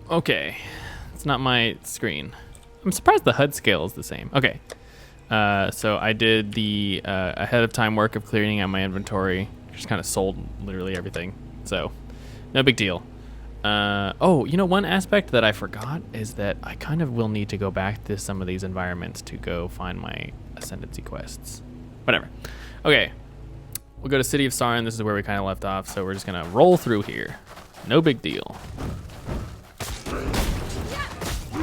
Okay, it's not my screen. I'm surprised the HUD scale is the same. Okay, so I did the ahead of time work of clearing out my inventory. Just kind of sold literally everything, so no big deal. Oh, you know, one aspect that I forgot is that I kind of will need to go back to some of these environments to go find my ascendancy quests. Whatever. Okay, we'll go to City of Sarn. This is where we kind of left off, so we're just gonna roll through here. No big deal.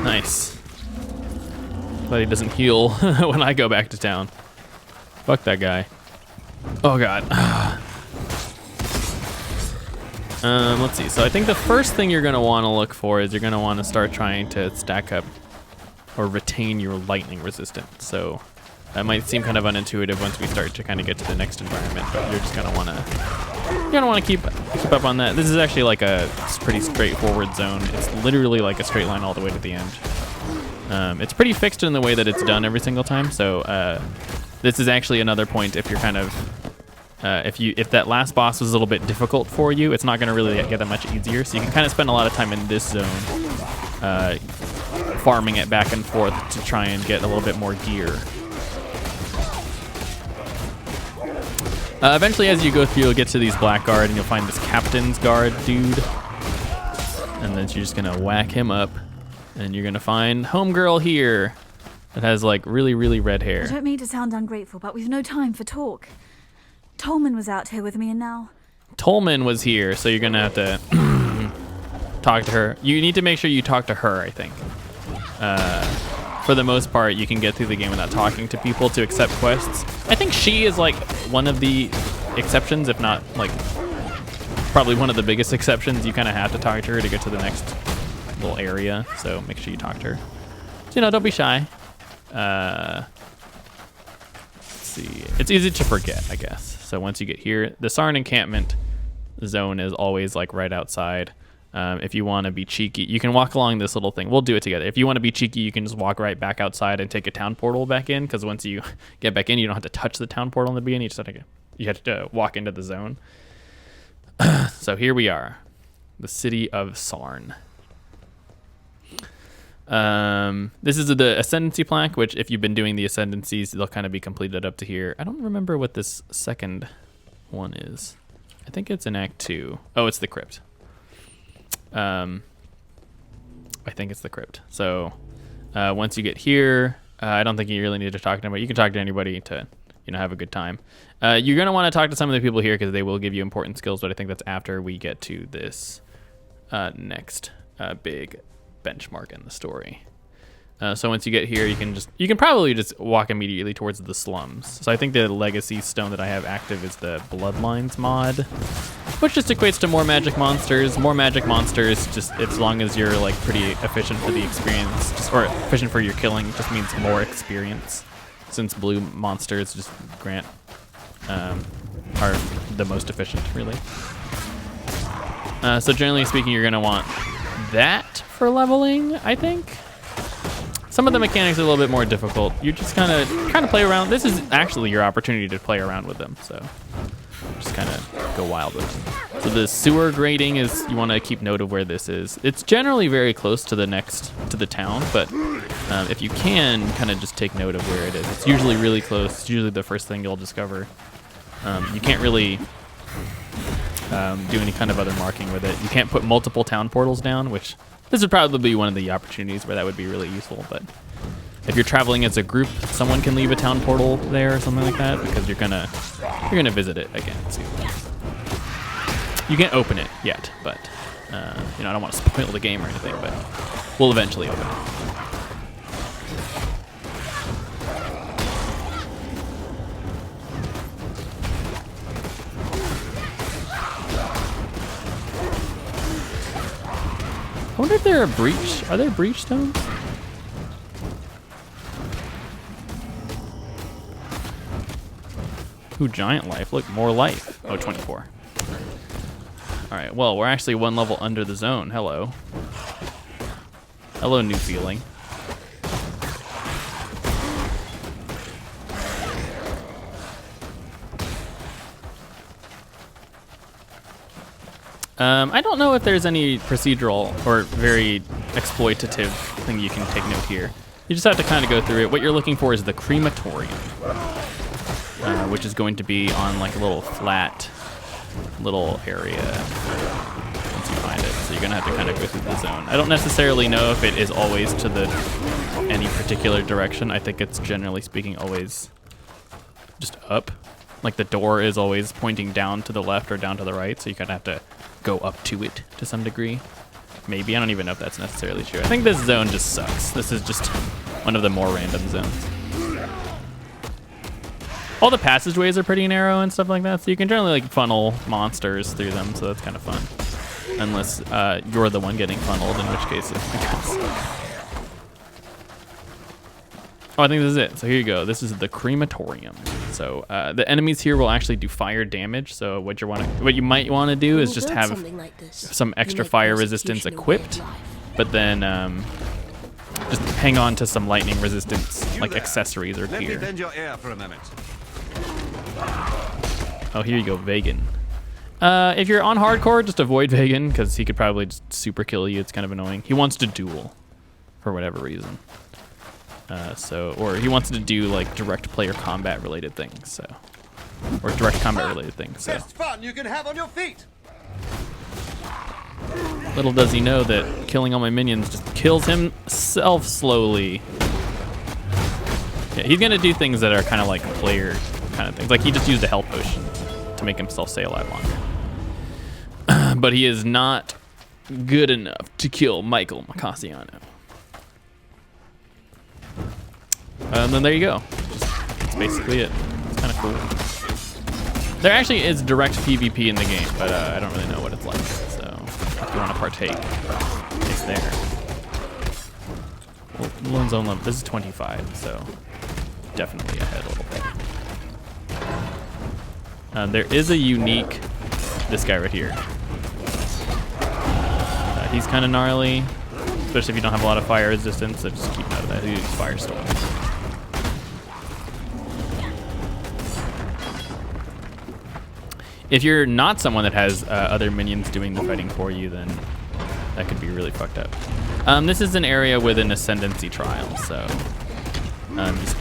Nice. But he doesn't heal when I go back to town. Fuck that guy. Oh god. Let's see. So I think the first thing you're gonna want to look for is you're gonna want to start trying to stack up or retain your lightning resistance. So that might seem kind of unintuitive once we start to kind of get to the next environment, but you're just gonna wanna keep up on that. This is actually like a pretty straightforward zone. It's literally like a straight line all the way to the end. It's pretty fixed in the way that it's done every single time. So this is actually another point if you're kind of if that last boss was a little bit difficult for you, it's not going to really get that much easier. So you can kind of spend a lot of time in this zone, farming it back and forth to try and get a little bit more gear. Eventually, as you go through, you'll get to these Blackguard, and you'll find this Captain's Guard dude, and then you're just gonna whack him up, and you're gonna find Homegirl here that has like really, really red hair. I don't mean to sound ungrateful, but we've no time for talk. Tolman was out here with me, and now... Tolman was here, so you're gonna have to talk to her. You need to make sure you talk to her, I think. For the most part, you can get through the game without talking to people to accept quests. I think she is like one of the exceptions, if not like probably one of the biggest exceptions. You kind of have to talk to her to get to the next little area, so make sure you talk to her. So, you know, don't be shy. Let's see. It's easy to forget, I guess. So once you get here, the Sarn encampment zone is always like right outside. If you want to be cheeky, you can walk along this little thing. We'll do it together. If you want to be cheeky, you can just walk right back outside and take a town portal back in, because once you get back in, you don't have to touch the town portal in the beginning. You have to walk into the zone. So here we are, the City of Sarn. This is the Ascendancy plaque, which if you've been doing the Ascendancies, they'll kind of be completed up to here. I don't remember what this second one is. I think it's in Act 2. Oh, it's the Crypt. I think it's the Crypt. So once you get here, I don't think you really need to talk to anybody. You can talk to anybody to, you know, have a good time. You're going to want to talk to some of the people here because they will give you important skills, but I think that's after we get to this next big benchmark in the story. So once you get here, you can probably just walk immediately towards the slums. So I think the legacy stone that I have active is the Bloodlines mod, which just equates to more magic monsters. More magic monsters, just as long as you're like pretty efficient for the experience, or efficient for your killing, just means more experience. Since blue monsters just grant are the most efficient, really. So generally speaking, you're gonna want that for leveling, I think. Some of the mechanics are a little bit more difficult. You just kind of play around. This is actually your opportunity to play around with them, so just kind of go wild with them. So the sewer grading is, you want to keep note of where this is. It's generally very close to the town, but if you can, kind of just take note of where it is. It's usually really close. It's usually the first thing you'll discover. You can't really do any kind of other marking with it. You can't put multiple town portals down, which this would probably be one of the opportunities where that would be really useful. But if you're traveling as a group, someone can leave a town portal there or something like that, because you're gonna visit it again soon. You can't open it yet, but you know, I don't want to spoil the game or anything, but we'll eventually open it. I wonder if they're are there breach stones? Ooh, giant life, look, more life. Oh, 24. All right, well, we're actually one level under the zone. Hello. Hello, new feeling. I don't know if there's any procedural or very exploitative thing you can take note here. You just have to kind of go through it. What you're looking for is the crematorium, which is going to be on like a little flat little area once you find it. So you're gonna have to kind of go through the zone. I don't necessarily know if it is always to the any particular direction. I think it's generally speaking always just up. Like the door is always pointing down to the left or down to the right, so you kind of have to go up to it to some degree. Maybe, I don't even know if that's necessarily true. I think this zone just sucks. This is just one of the more random zones. All the passageways are pretty narrow and stuff like that, so you can generally like funnel monsters through them, so that's kind of fun. Unless you're the one getting funneled, in which case it becomes... Oh, I think this is it. So here you go. This is the crematorium. So the enemies here will actually do fire damage. So what you might want to do is just have some extra fire resistance equipped, but then just hang on to some lightning resistance, like accessories or gear. Oh, here you go, Vegan. If you're on hardcore, just avoid Vegan because he could probably just super kill you. It's kind of annoying. He wants to duel for whatever reason. Or he wants to do like direct player combat related things, or direct combat related things. So. Best fun you can have on your feet. Little does he know that killing all my minions just kills himself slowly. Yeah, he's gonna do things that are kind of like player kind of things. Like he just used a health potion to make himself stay alive longer. But he is not good enough to kill Michael Macassiano. And then there you go. That's basically it. It's kind of cool. There actually is direct PvP in the game, but I don't really know what it's like. So if you want to partake, it's there. Well, Lone Zone level. This is 25, so definitely ahead a little bit. There is a unique. This guy right here. He's kind of gnarly, especially if you don't have a lot of fire resistance. So just keep note of that. He uses Firestorm. If you're not someone that has other minions doing the fighting for you, then that could be really fucked up. This is an area with an ascendancy trial, so just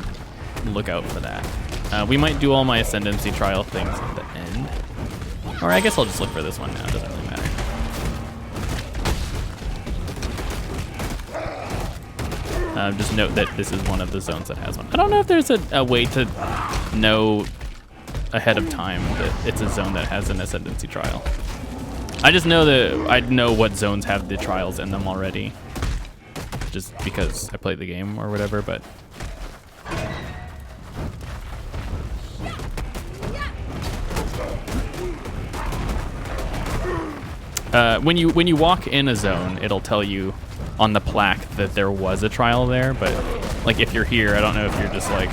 look out for that. We might do all my ascendancy trial things at the end. Or I guess I'll just look for this one now, it doesn't really matter. Just note that this is one of the zones that has one. I don't know if there's a way to know ahead of time that it's a zone that has an ascendancy trial. I just know that I know what zones have the trials in them already, just because I played the game or whatever. But when you walk in a zone, it'll tell you on the plaque that there was a trial there. But like if you're here, I don't know if you're just like,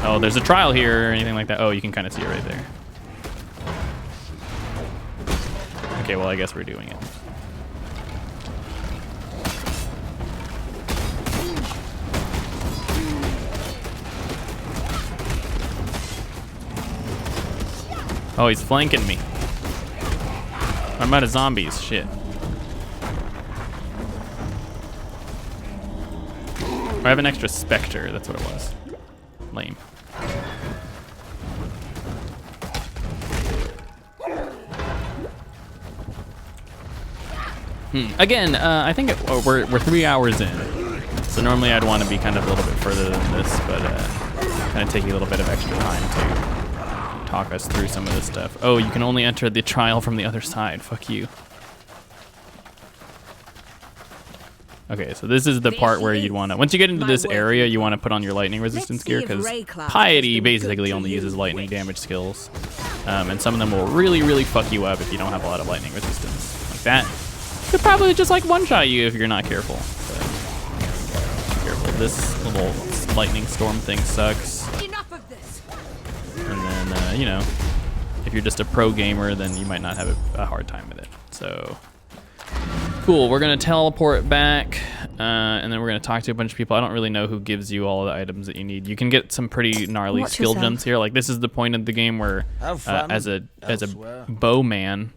oh, there's a trial here or anything like that. Oh, you can kind of see it right there. Okay, well, I guess we're doing it. Oh, he's flanking me. I'm out of zombies, shit. I have an extra Spectre, that's what it was. Lame. Again, I think we're 3 hours in, so normally I'd want to be kind of a little bit further than this, but kind of taking a little bit of extra time to talk us through some of this stuff. Oh, you can only enter the trial from the other side. Fuck you. Okay, so this is the part where you'd want to, once you get into this area, you want to put on your lightning resistance gear, because Piety basically only uses lightning damage skills, and some of them will really, really fuck you up if you don't have a lot of lightning resistance. Like that could probably just like one-shot you if you're not careful. So, be careful. This little lightning storm thing sucks. Enough of this. And then, you know, if you're just a pro gamer, then you might not have a hard time with it. So. Cool, we're gonna teleport back, and then we're gonna talk to a bunch of people. I don't really know who gives you all the items that you need. You can get some pretty gnarly skill jumps here. Like this is the point of the game where, as a bowman,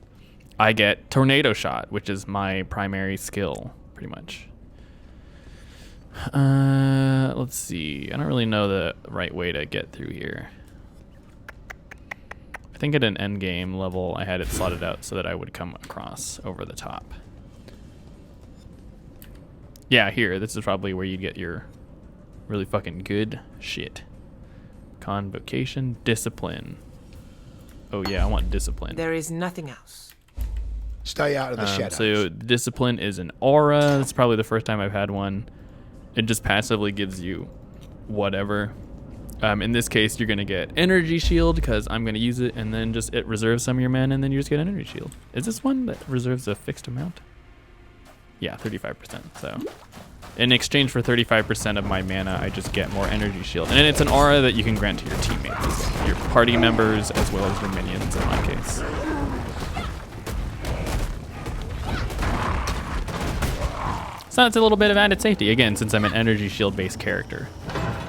I get Tornado Shot, which is my primary skill, pretty much. Let's see. I don't really know the right way to get through here. I think at an end game level, I had it slotted out so that I would come across over the top. Yeah, here. This is probably where you get your really fucking good shit. Convocation, discipline. Oh yeah, I want discipline. There is nothing else. Stay out of the shadows. So discipline is an aura. It's probably the first time I've had one. It just passively gives you whatever. In this case, you're gonna get energy shield because I'm gonna use it, and then just it reserves some of your mana, and then you just get energy shield. Is this one that reserves a fixed amount? Yeah, 35%. So in exchange for 35% of my mana, I just get more energy shield, and it's an aura that you can grant to your teammates, your party members, as well as your minions in my case. So it's a little bit of added safety. Again, since I'm an energy shield based character,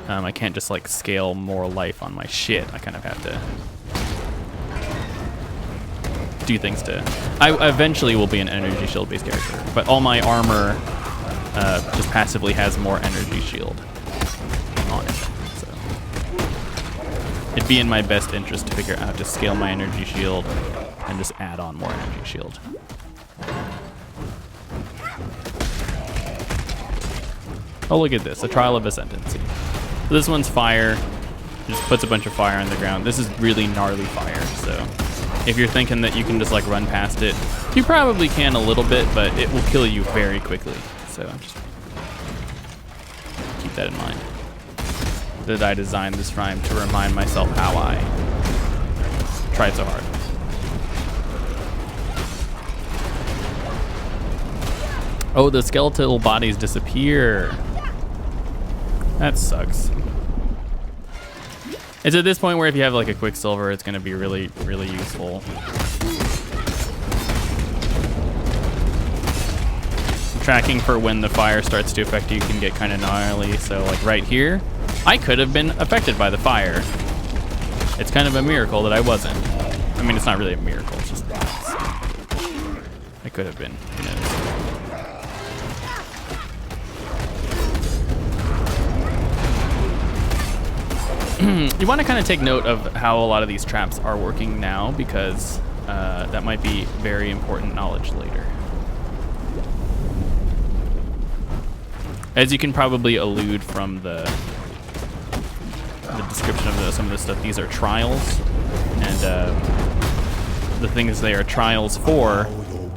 I can't just like scale more life on my shit. I kind of have to do things to... I eventually will be an energy shield based character, but all my armor just passively has more energy shield on it. So it'd be in my best interest to figure out how to scale my energy shield and just add on more energy shield. Oh, look at this, a trial of ascendancy. So this one's fire. It just puts a bunch of fire on the ground. This is really gnarly fire, so if you're thinking that you can just like run past it, you probably can a little bit, but it will kill you very quickly. So just keep that in mind. Did I design this rhyme to remind myself how I tried so hard? Oh, the skeletal bodies disappear. That sucks. It's at this point where if you have like a Quicksilver, it's going to be really, really useful. Tracking for when the fire starts to affect you can get kind of gnarly. So like right here, I could have been affected by the fire. It's kind of a miracle that I wasn't. I mean, it's not really a miracle. It's just I could have been. Who knows? You want to kind of take note of how a lot of these traps are working now, because that might be very important knowledge later. As you can probably allude from the description of some of this stuff, these are trials, and the things they are trials for,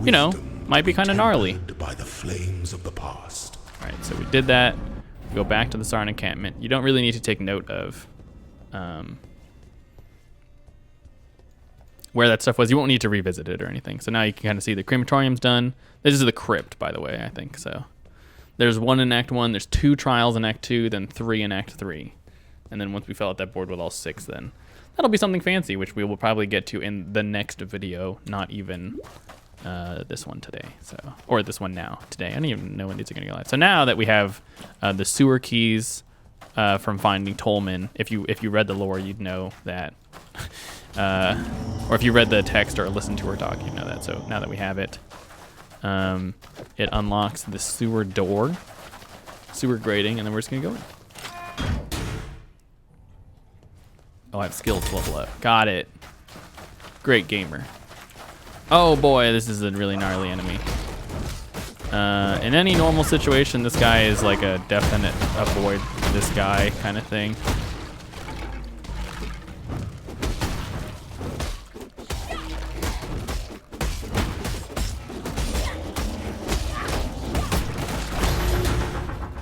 you know, might be kind of gnarly. By the flames of the past. All right, so we did that. Go back to the Sarn encampment. You don't really need to take note of where that stuff was. You won't need to revisit it or anything. So now you can kind of see the crematorium's done. This is the crypt, by the way, I think. So there's one in Act 1, there's 2 trials in Act 2, then 3 in Act 3. And then once we fill out that board with all 6, then that'll be something fancy, which we will probably get to in the next video, not even this one today. So, or this one now, today. I don't even know when these are going to go live. So now that we have the sewer keys from finding Tolman, if you read the lore, you'd know that. Or if you read the text or listened to her talk, you'd know that. So now that we have it, it unlocks the sewer door, sewer grating, and then we're just gonna go in. Oh, I have skills to level up. Got it. Great gamer. Oh boy, this is a really gnarly enemy. In any normal situation, this guy is like a definite avoid this guy kind of thing.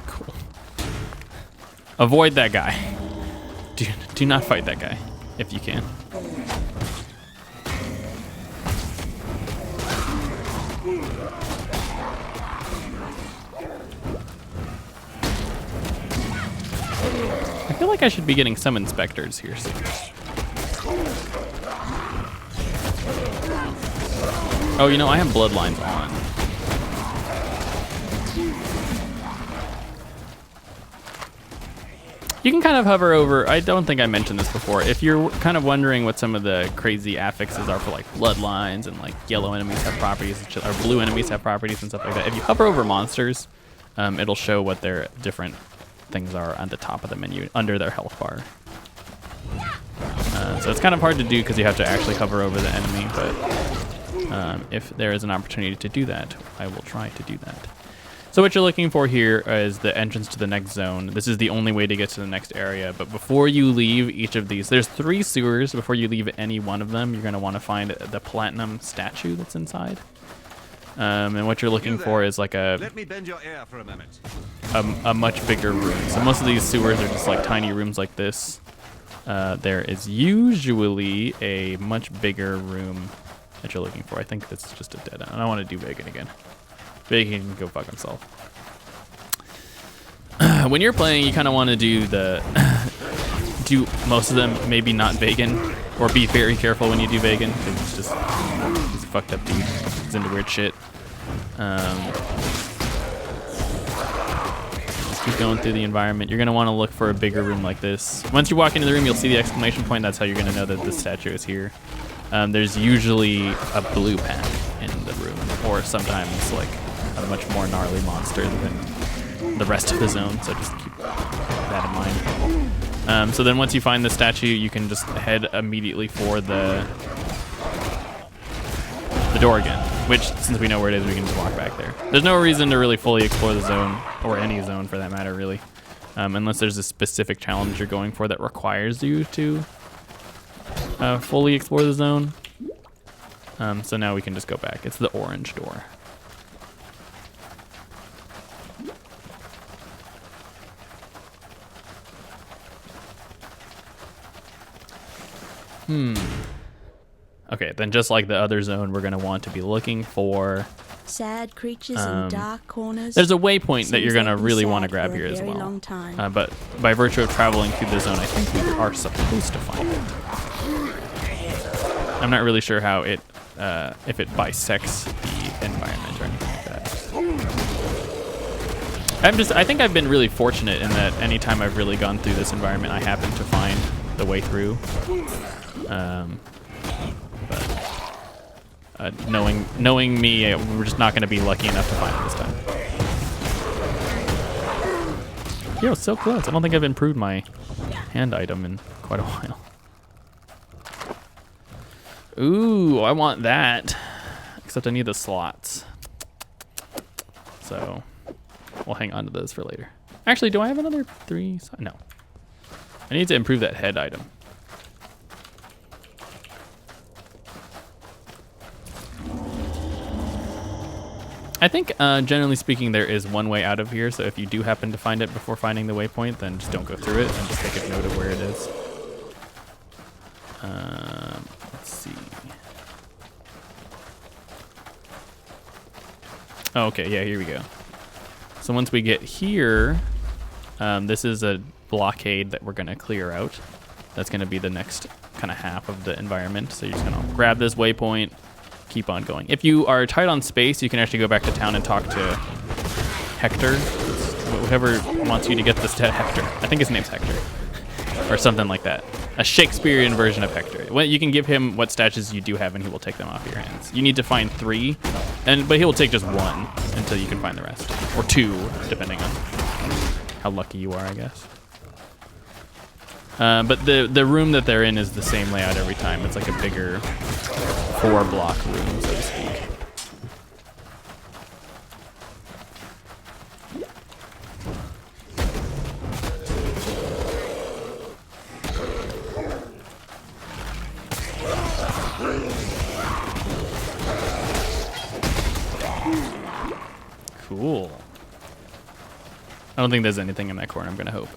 Cool. Avoid that guy. Do not fight that guy if you can. I feel like I should be getting some inspectors here soon. Oh, you know, I have bloodlines on. You can kind of hover over, I don't think I mentioned this before, if you're kind of wondering what some of the crazy affixes are for like bloodlines and like yellow enemies have properties, or blue enemies have properties and stuff like that. If you hover over monsters, it'll show what their different things are on the top of the menu under their health bar. So it's kind of hard to do because you have to actually hover over the enemy, but if there is an opportunity to do that, I will try to do that. So what you're looking for here is the entrance to the next zone. This is the only way to get to the next area, but before you leave each of these, there's 3 sewers. Before you leave any one of them, you're going to want to find the platinum statue that's inside. And what you're looking for is like Let me bend your ear for a moment. a much bigger room. So most of these sewers are just like tiny rooms like this. There is usually a much bigger room that you're looking for. I think that's just a dead end. I don't want to do Bacon again. Bacon can go fuck himself. When you're playing, you kind of want to do do most of them, maybe not vegan, or be very careful when you do vegan, because it's just, he's a fucked up dude. He's into weird shit. Just keep going through the environment. You're going to want to look for a bigger room like this. Once you walk into the room, you'll see the exclamation point. That's how you're going to know that the statue is here. There's usually a blue pack in the room, or sometimes like a much more gnarly monster than the rest of the zone, so just keep that in mind. So then once you find the statue, you can just head immediately for the door again, which, since we know where it is, we can just walk back there. There's no reason to really fully explore the zone, or any zone for that matter, really, unless there's a specific challenge you're going for that requires you to fully explore the zone. So now we can just go back. It's the orange door. Okay, then just like the other zone, we're going to want to be looking for sad creatures in dark corners. There's a waypoint that you're going to really want to grab here as well. Long time. But by virtue of traveling through the zone, I think we are supposed to find it. I'm not really sure how it, if it bisects the environment or anything like that. I think I've been really fortunate in that anytime I've really gone through this environment, I happen to find the way through. But knowing me, we're just not going to be lucky enough to find it this time. Yo, so close. I don't think I've improved my hand item in quite a while. Ooh, I want that. Except I need the slots. So we'll hang on to those for later. Actually, do I have another 3? No. I need to improve that head item. I think, generally speaking, there is one way out of here, so if you do happen to find it before finding the waypoint, then just don't go through it and just take a note of where it is. Let's see. Oh, okay, yeah, here we go. So once we get here, this is a blockade that we're going to clear out. That's going to be the next kind of half of the environment. So you're just going to grab this waypoint, keep on going. If you are tight on space, you can actually go back to town and talk to Hector. Whoever wants you to get this to Hector. I think his name's Hector. Or something like that. A Shakespearean version of Hector. Well, you can give him what statues you do have and he will take them off your hands. You need to find 3, but he will take just 1 until you can find the rest. Or 2, depending on how lucky you are, I guess. But the room that they're in is the same layout every time. It's like a bigger 4-block room, so to speak. Cool. I don't think there's anything in that corner, I'm gonna hope.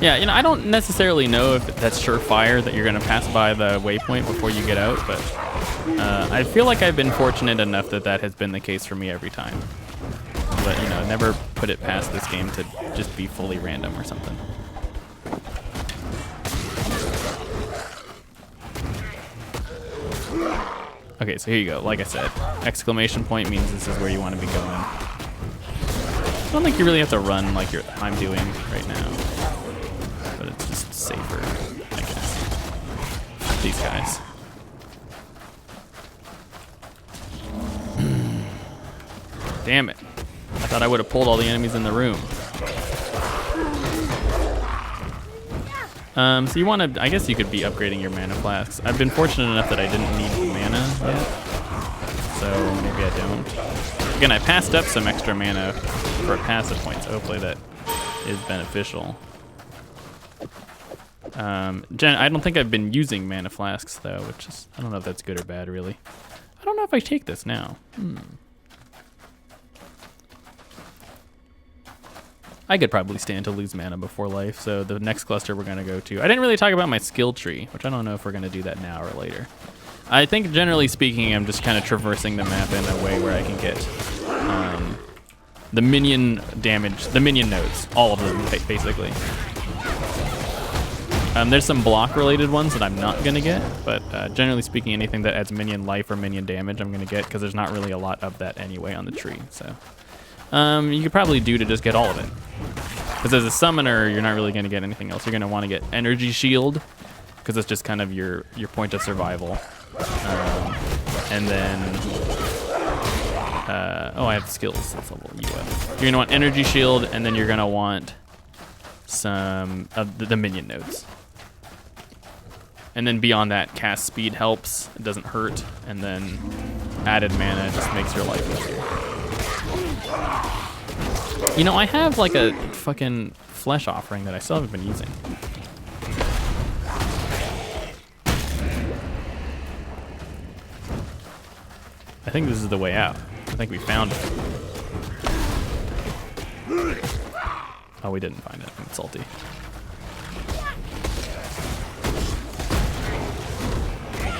Yeah, I don't necessarily know if that's surefire that you're gonna pass by the waypoint before you get out, but I feel like I've been fortunate enough that that has been the case for me every time. But, never put it past this game to just be fully random or something. Okay, so here you go. Like I said, exclamation point means this is where you want to be going. I don't think you really have to run like I'm doing right now. safer, I guess. These guys. Damn it. I thought I would have pulled all the enemies in the room. So you want to, I guess you could be upgrading your mana flasks. I've been fortunate enough that I didn't need the mana yet. So maybe I don't. Again, I passed up some extra mana for a passive point, so hopefully that is beneficial. I don't think I've been using mana flasks though, which is, I don't know if that's good or bad really. I don't know if I take this now. I could probably stand to lose mana before life, so the next cluster we're gonna go to. I didn't really talk about my skill tree, which I don't know if we're gonna do that now or later. I think generally speaking, I'm just kind of traversing the map in a way where I can get the minion damage, the minion nodes, all of them basically. There's some block related ones that I'm not gonna get, but generally speaking, anything that adds minion life or minion damage I'm gonna get, because there's not really a lot of that anyway on the tree, so. You could probably do to just get all of it. Because as a summoner, you're not really going to get anything else. You're going to want to get energy shield, because it's just kind of your point of survival. And then, oh, I have skills. Let's level you up. You're going to want energy shield, and then you're going to want some of the minion nodes. And then beyond that, cast speed helps. It doesn't hurt. And then added mana just makes your life easier. You know, I have like a fucking flesh offering that I still haven't been using. I think this is the way out. I think we found it. Oh, we didn't find it. I'm salty.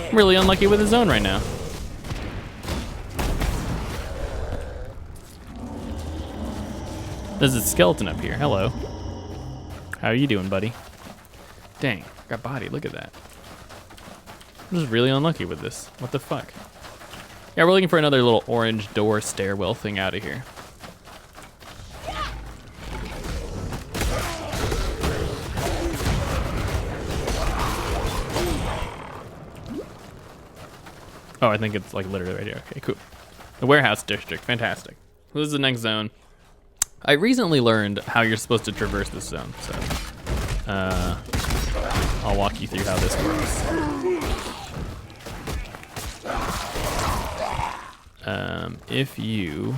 I'm really unlucky with the zone right now. There's a skeleton up here. Hello. How are you doing, buddy? Dang, got body. Look at that. I'm just really unlucky with this. What the fuck? Yeah, we're looking for another little orange door stairwell thing out of here. Oh, I think it's like literally right here. Okay, cool. The warehouse district. Fantastic. This is the next zone. I recently learned how you're supposed to traverse this zone, so I'll walk you through how this works. If you...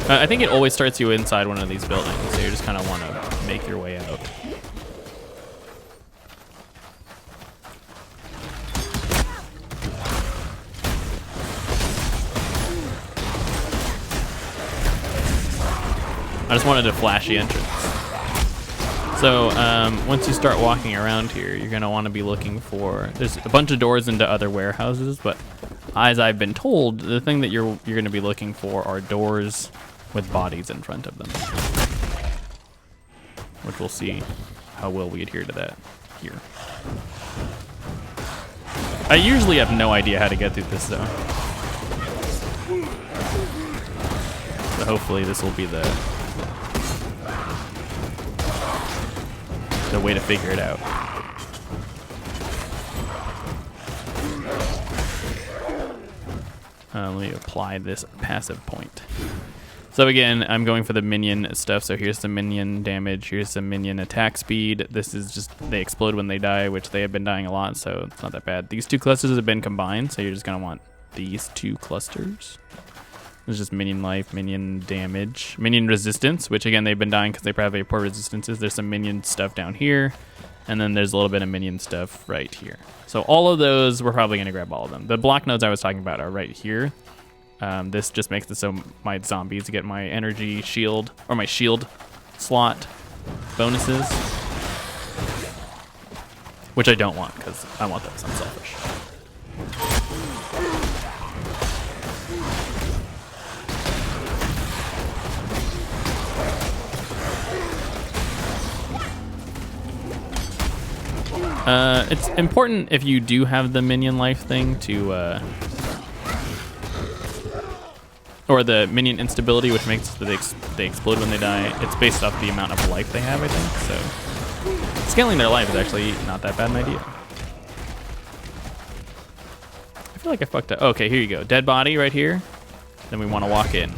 I think it always starts you inside one of these buildings, so you just kind of want to make your way out. I just wanted a flashy entrance. So once you start walking around here, you're gonna want to be looking for, there's a bunch of doors into other warehouses, but as I've been told, the thing that you're gonna be looking for are doors with bodies in front of them. Which we'll see how well we adhere to that here. I usually have no idea how to get through this though. So hopefully this will be the way to figure it out. Let me apply this passive point. So again, I'm going for the minion stuff. So here's some minion damage. Here's some minion attack speed. This is just, they explode when they die, which they have been dying a lot, so it's not that bad. These two clusters have been combined, so you're just gonna want these two clusters. There's just minion life, minion damage, minion resistance, which again, they've been dying because they probably have poor resistances. There's some minion stuff down here, and then there's a little bit of minion stuff right here. So all of those, we're probably gonna grab all of them. The block nodes I was talking about are right here. This just makes it so my zombies get my energy shield, or my shield slot bonuses, which I don't want because I want those, I'm selfish. It's important if you do have the minion life thing to, or the minion instability, which makes so they explode when they die. It's based off the amount of life they have, I think. So scaling their life is actually not that bad an idea. I feel like I fucked up. Okay, here you go. Dead body right here. Then we want to walk in.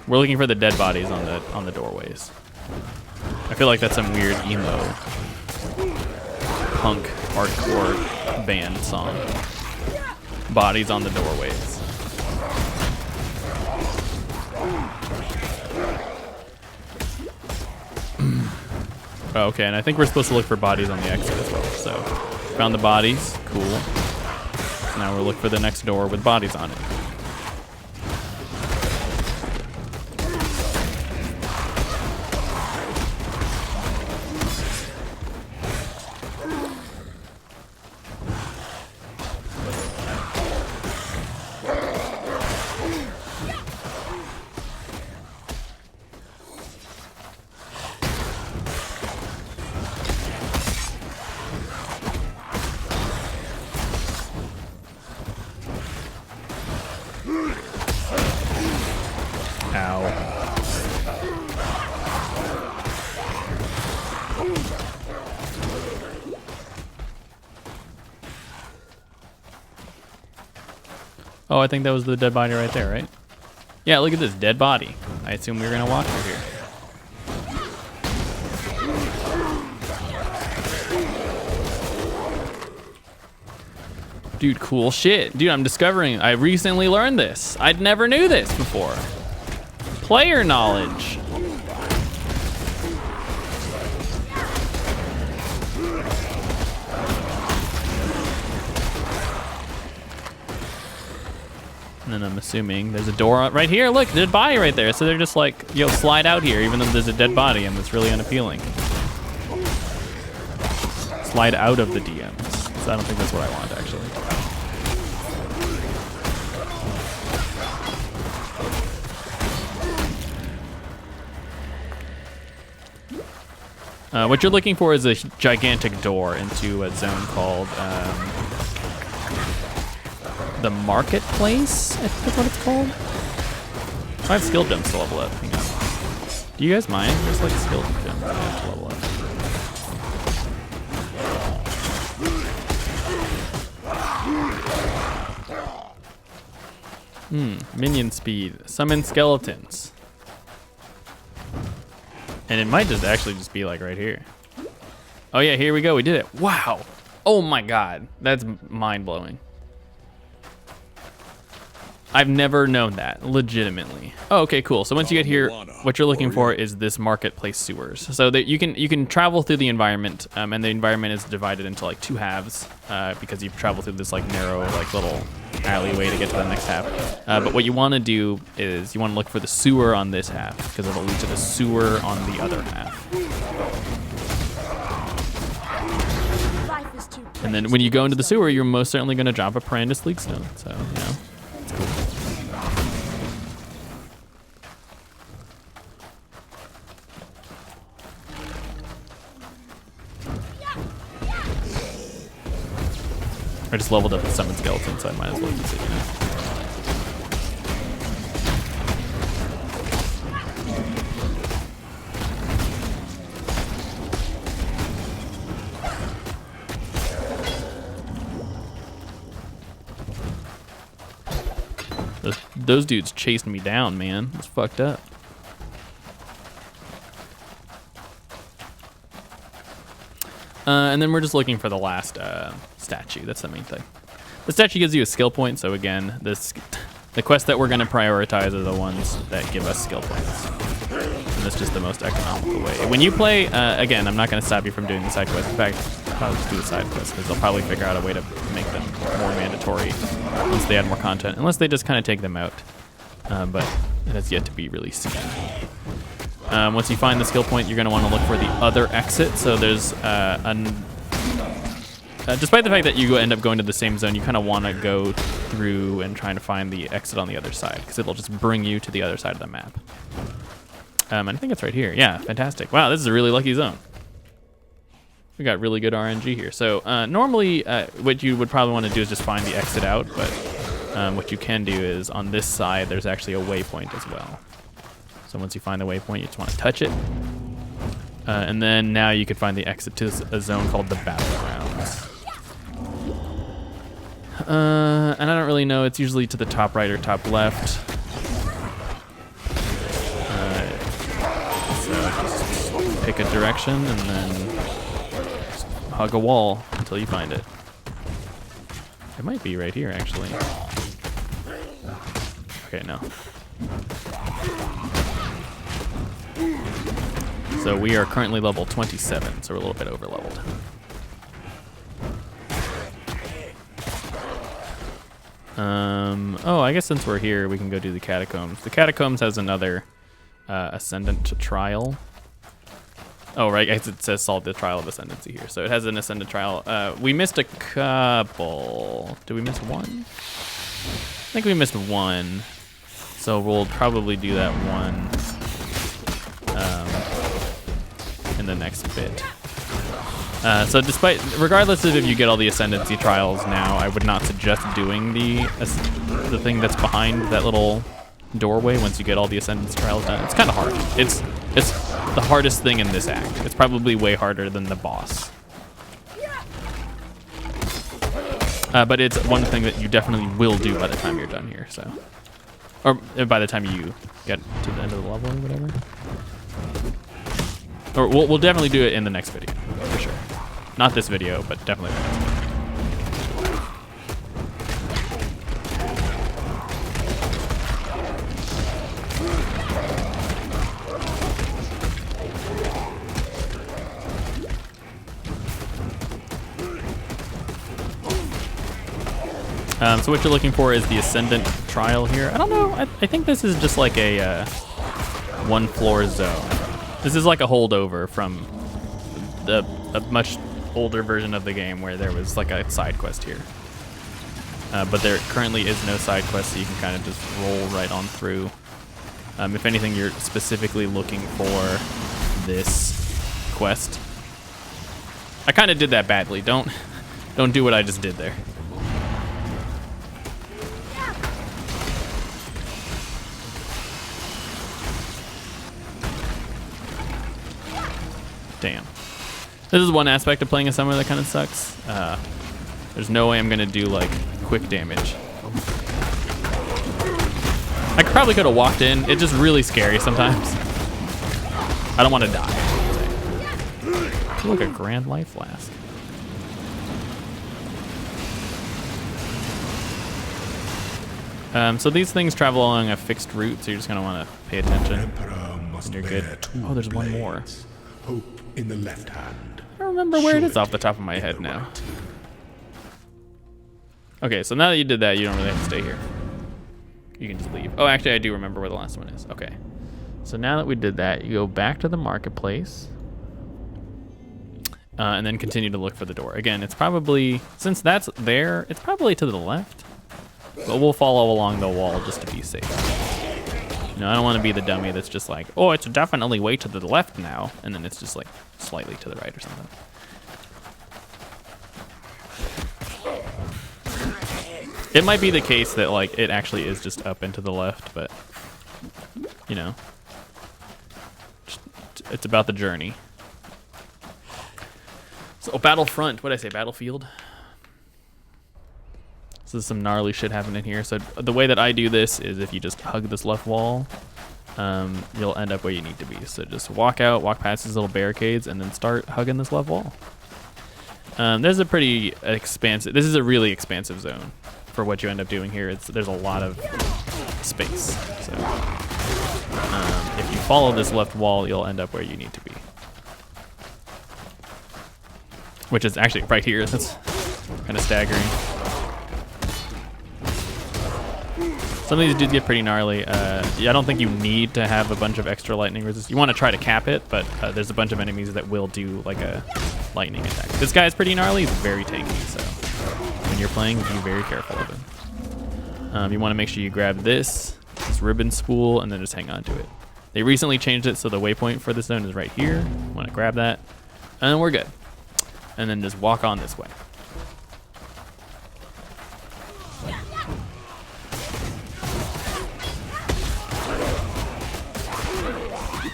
We're looking for the dead bodies on the doorways. I feel like that's some weird emo punk hardcore band song. Bodies on the doorways. Oh, okay, and I think we're supposed to look for bodies on the exit as well. So, found the bodies, cool. So now we're looking for the next door with bodies on it. Oh, I think that was the dead body right there, right? Yeah, look at this dead body. I assume we were gonna walk through here. Dude, cool shit. Dude, I'm discovering, I recently learned this. I'd never knew this before. Player knowledge. And then I'm assuming there's a door right here. Look, there's a body right there. So they're just like, yo, slide out here, even though there's a dead body, and it's really unappealing. Slide out of the DMs. So I don't think that's what I want, actually. What you're looking for is a gigantic door into a zone called the marketplace, I think that's what it's called. I have skill gems to level up. Hang on. Do you guys mind? There's like skill gems I have to level up. Minion speed. Summon skeletons. And it might just actually just be like right here. Oh yeah, here we go. We did it. Wow. Oh my god. That's mind-blowing. I've never known that, legitimately. Oh, okay, cool. So once you get here, what you're looking for is this marketplace sewers. So that you can travel through the environment, and the environment is divided into like two halves because you travel through this like narrow like little alleyway to get to the next half. But what you want to do is you want to look for the sewer on this half because it'll lead to the sewer on the other half. And then when you go into the sewer, you're most certainly going to drop a Parandus Leak Stone. So, you know. Cool. I just leveled up the summon skeleton, so I might as well use it, you know? Those dudes chased me down, man. It's fucked up. And then we're just looking for the last statue. That's the main thing. The statue gives you a skill point, so again, the quests that we're going to prioritize are the ones that give us skill points. And that's just the most economical way. When you play, again, I'm not going to stop you from doing the side quests. In fact, I'll probably just do the side quests because they'll probably figure out a way to make them more mandatory once they add more content, unless they just kind of take them out. But it has yet to be really seen. Once you find the skill point, you're going to want to look for the other exit. So there's despite the fact that you end up going to the same zone, you kind of want to go through and trying to find the exit on the other side because it'll just bring you to the other side of the map. And I think it's right here. Yeah, fantastic. Wow, this is a really lucky zone. We got really good RNG here. So normally what you would probably want to do is just find the exit out, but what you can do is on this side there's actually a waypoint as well. So once you find the waypoint, you just want to touch it. And then now you can find the exit to a zone called the Battlegrounds. And I don't really know, it's usually to the top right or top left. So just pick a direction and then just hug a wall until you find it. It might be right here, actually. Okay, no. So we are currently level 27, so we're a little bit over leveled. Oh, I guess since we're here, we can go do the catacombs. The catacombs has another ascendant trial. Oh, right, I guess it says solve the trial of ascendancy here. So it has an ascendant trial. We missed a couple. Did we miss one? I think we missed one. So we'll probably do that one in the next bit. So regardless of if you get all the ascendancy trials now, I would not suggest doing the thing that's behind that little doorway once you get all the ascendancy trials done. It's kind of hard. It's the hardest thing in this act. It's probably way harder than the boss. But it's one thing that you definitely will do by the time you're done here. So, or by the time you get to the end of the level or whatever. Or we'll definitely do it in the next video, for sure. Not this video, but definitely the next video. So what you're looking for is the Ascendant Trial here. I don't know, I think this is just like a one floor zone. This is like a holdover from a much older version of the game where there was like a side quest here. But there currently is no side quest, so you can kind of just roll right on through. If anything, you're specifically looking for this quest. I kind of did that badly. Don't do what I just did there. Damn. This is one aspect of playing a summoner that kind of sucks. There's no way I'm gonna do like quick damage. I probably could have walked in. It's just really scary sometimes. I don't want to die. Look, a Grand Life Flask. So these things travel along a fixed route, so you're just gonna want to pay attention. And you're good. Oh, there's one more. Hope in the left hand. I don't remember where it is off the top of my head now. Okay, so now that you did that, you don't really have to stay here. You can just leave. Oh, actually, I do remember where the last one is. Okay. So now that we did that, you go back to the marketplace. And then continue to look for the door. Again, it's probably, since that's there, it's probably to the left. But we'll follow along the wall just to be safe. You know, I don't want to be the dummy that's just like, oh, it's definitely way to the left now. And then it's just like slightly to the right or something. It might be the case that like it actually is just up and to the left, but you know, it's about the journey. So Battlefront, what did I say, Battlefield? So there's some gnarly shit happening here. So the way that I do this is if you just hug this left wall, you'll end up where you need to be. So just walk out, walk past these little barricades, and then start hugging this left wall. There's a pretty expansive, this is a really expansive zone for what you end up doing here. There's a lot of space. So if you follow this left wall, you'll end up where you need to be. Which is actually right here. That's kind of staggering. Some of these dudes get pretty gnarly. Yeah, I don't think you need to have a bunch of extra lightning resist. You want to try to cap it, but there's a bunch of enemies that will do like a lightning attack. This guy's pretty gnarly. He's very tanky, so when you're playing, be very careful of him. You want to make sure you grab this ribbon spool and then just hang on to it. They recently changed it so the waypoint for this zone is right here. You want to grab that, and we're good. and then just walk on this way.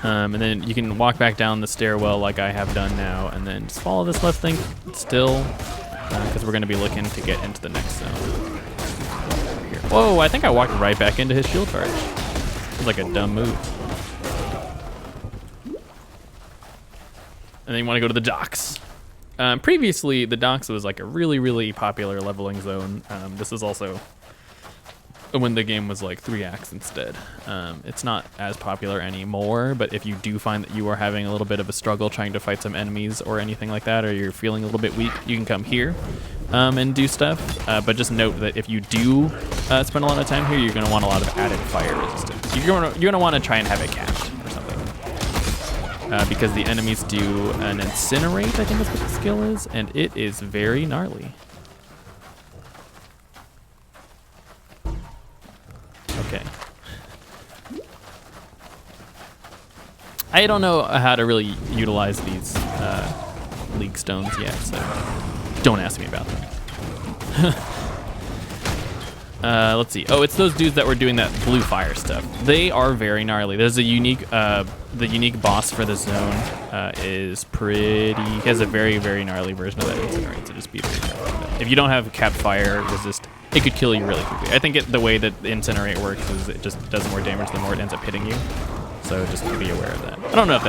And then you can walk back down the stairwell like I have done now, and then just follow this left thing still, because we're going to be looking to get into the next zone. Here. Whoa, I think I walked right back into his shield charge. It was like a dumb move. And then you want to go to the docks. Previously, the docks was like a really, really popular leveling zone. This is also when the game was like 3 acts instead. It's not as popular anymore, but if you do find that you are having a little bit of a struggle trying to fight some enemies or anything like that, or you're feeling a little bit weak, you can come here and do stuff. But just note that if you do spend a lot of time here, you're going to want a lot of added fire resistance. You're going to want to try and have it capped or something. Because the enemies do an incinerate, I think that's what the skill is, and it is very gnarly. Okay. I don't know how to really utilize these league stones yet, so don't ask me about them. Let's see. Oh, it's those dudes that were doing that blue fire stuff. They are very gnarly. There's a unique, the unique boss for the zone is pretty. He has a very, very gnarly version of that incinerate, so just be very careful. If you don't have capped fire resist, it could kill you really quickly. I think the way that the incinerate works is it just does more damage the more it ends up hitting you. So just be aware of that. I don't know if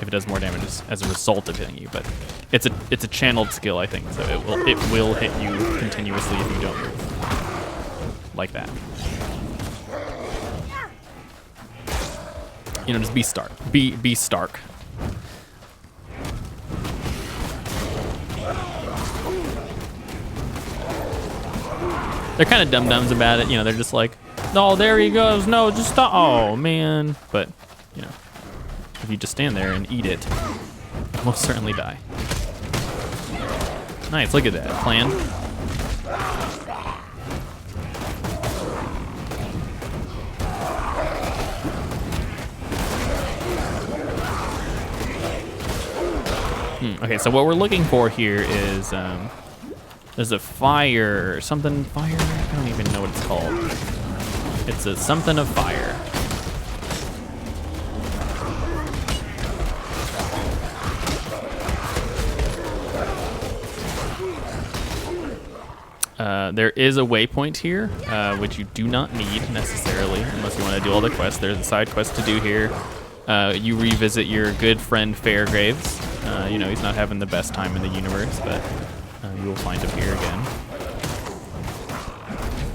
it does more damage as a result of hitting you, but it's a channeled skill, I think. So it will hit you continuously if you don't move like that. You know, just be stark. Be stark. They're kind of dum-dums about it, you know, they're just like, no, there he goes, no, just stop, oh, man. But, you know, if you just stand there and eat it, you'll most certainly die. Nice, look at that, plan. Okay, so what we're looking for here is, there's a fire, something fire? I don't even know what it's called. It's a something of fire. There is a waypoint here, which you do not need necessarily, unless you want to do all the quests. There's a side quest to do here. You revisit your good friend Fairgraves. You know, he's not having the best time in the universe, but you will find him here again.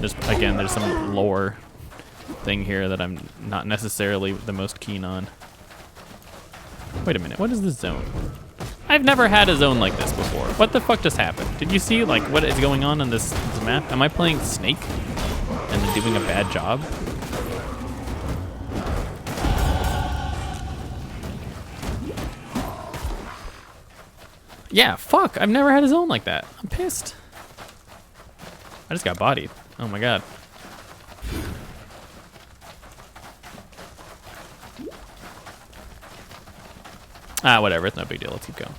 There's some lore thing here that I'm not necessarily the most keen on. Wait a minute, what is this zone? I've never had a zone like this before. What the fuck just happened? Did you see like what is going on this map? Am I playing Snake and then doing a bad job? Yeah, fuck, I've never had a zone like that. I'm pissed. I just got bodied. Oh my god. Ah, whatever, it's no big deal, let's keep going.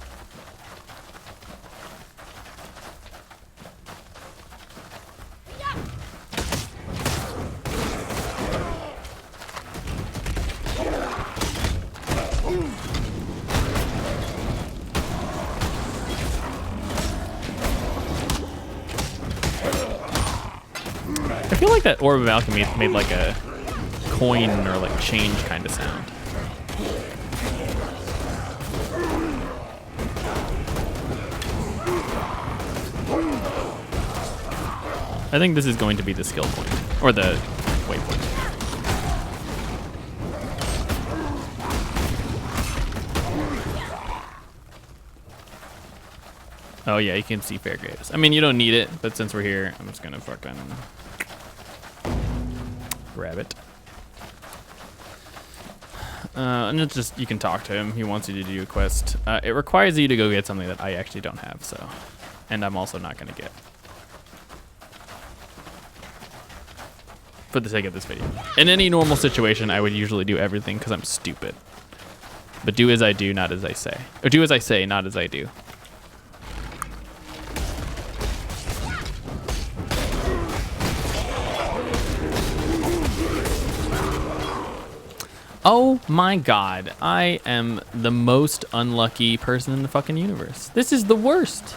I feel like that Orb of Alchemy made like a coin or like change kind of sound. I think this is going to be the skill point, or the waypoint. Oh yeah, you can see Fairgraves. I mean, you don't need it, but since we're here, I'm just gonna fucking grab it. And it's just, you can talk to him. He wants you to do a quest. It requires you to go get something that I actually don't have, so. And I'm also not gonna get. For the sake of this video. In any normal situation, I would usually do everything because I'm stupid. But do as I do, not as I say. Or do as I say, not as I do. Oh my god, I am the most unlucky person in the fucking universe. This is the worst.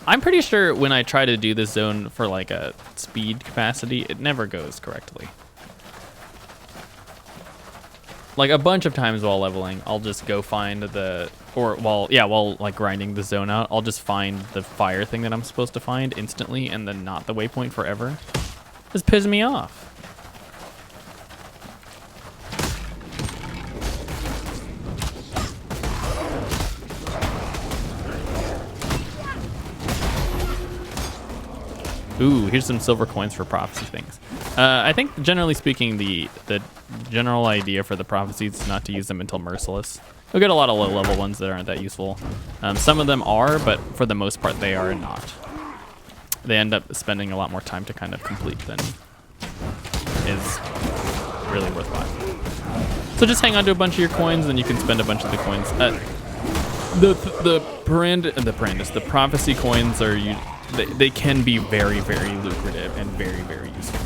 I'm pretty sure when I try to do this zone for like a speed capacity, it never goes correctly. Like a bunch of times while leveling, I'll just go find while like grinding the zone out, I'll just find the fire thing that I'm supposed to find instantly and then not the waypoint forever. This pisses me off. Ooh, here's some silver coins for prophecy things. I think generally speaking, the general idea for the prophecies is not to use them until merciless. You'll get a lot of low level ones that aren't that useful. Some of them are, but for the most part they are not. They end up spending a lot more time to kind of complete than is really worthwhile. So just hang on to a bunch of your coins and you can spend a bunch of the coins. The prophecy coins are they can be very, very lucrative and very, very useful.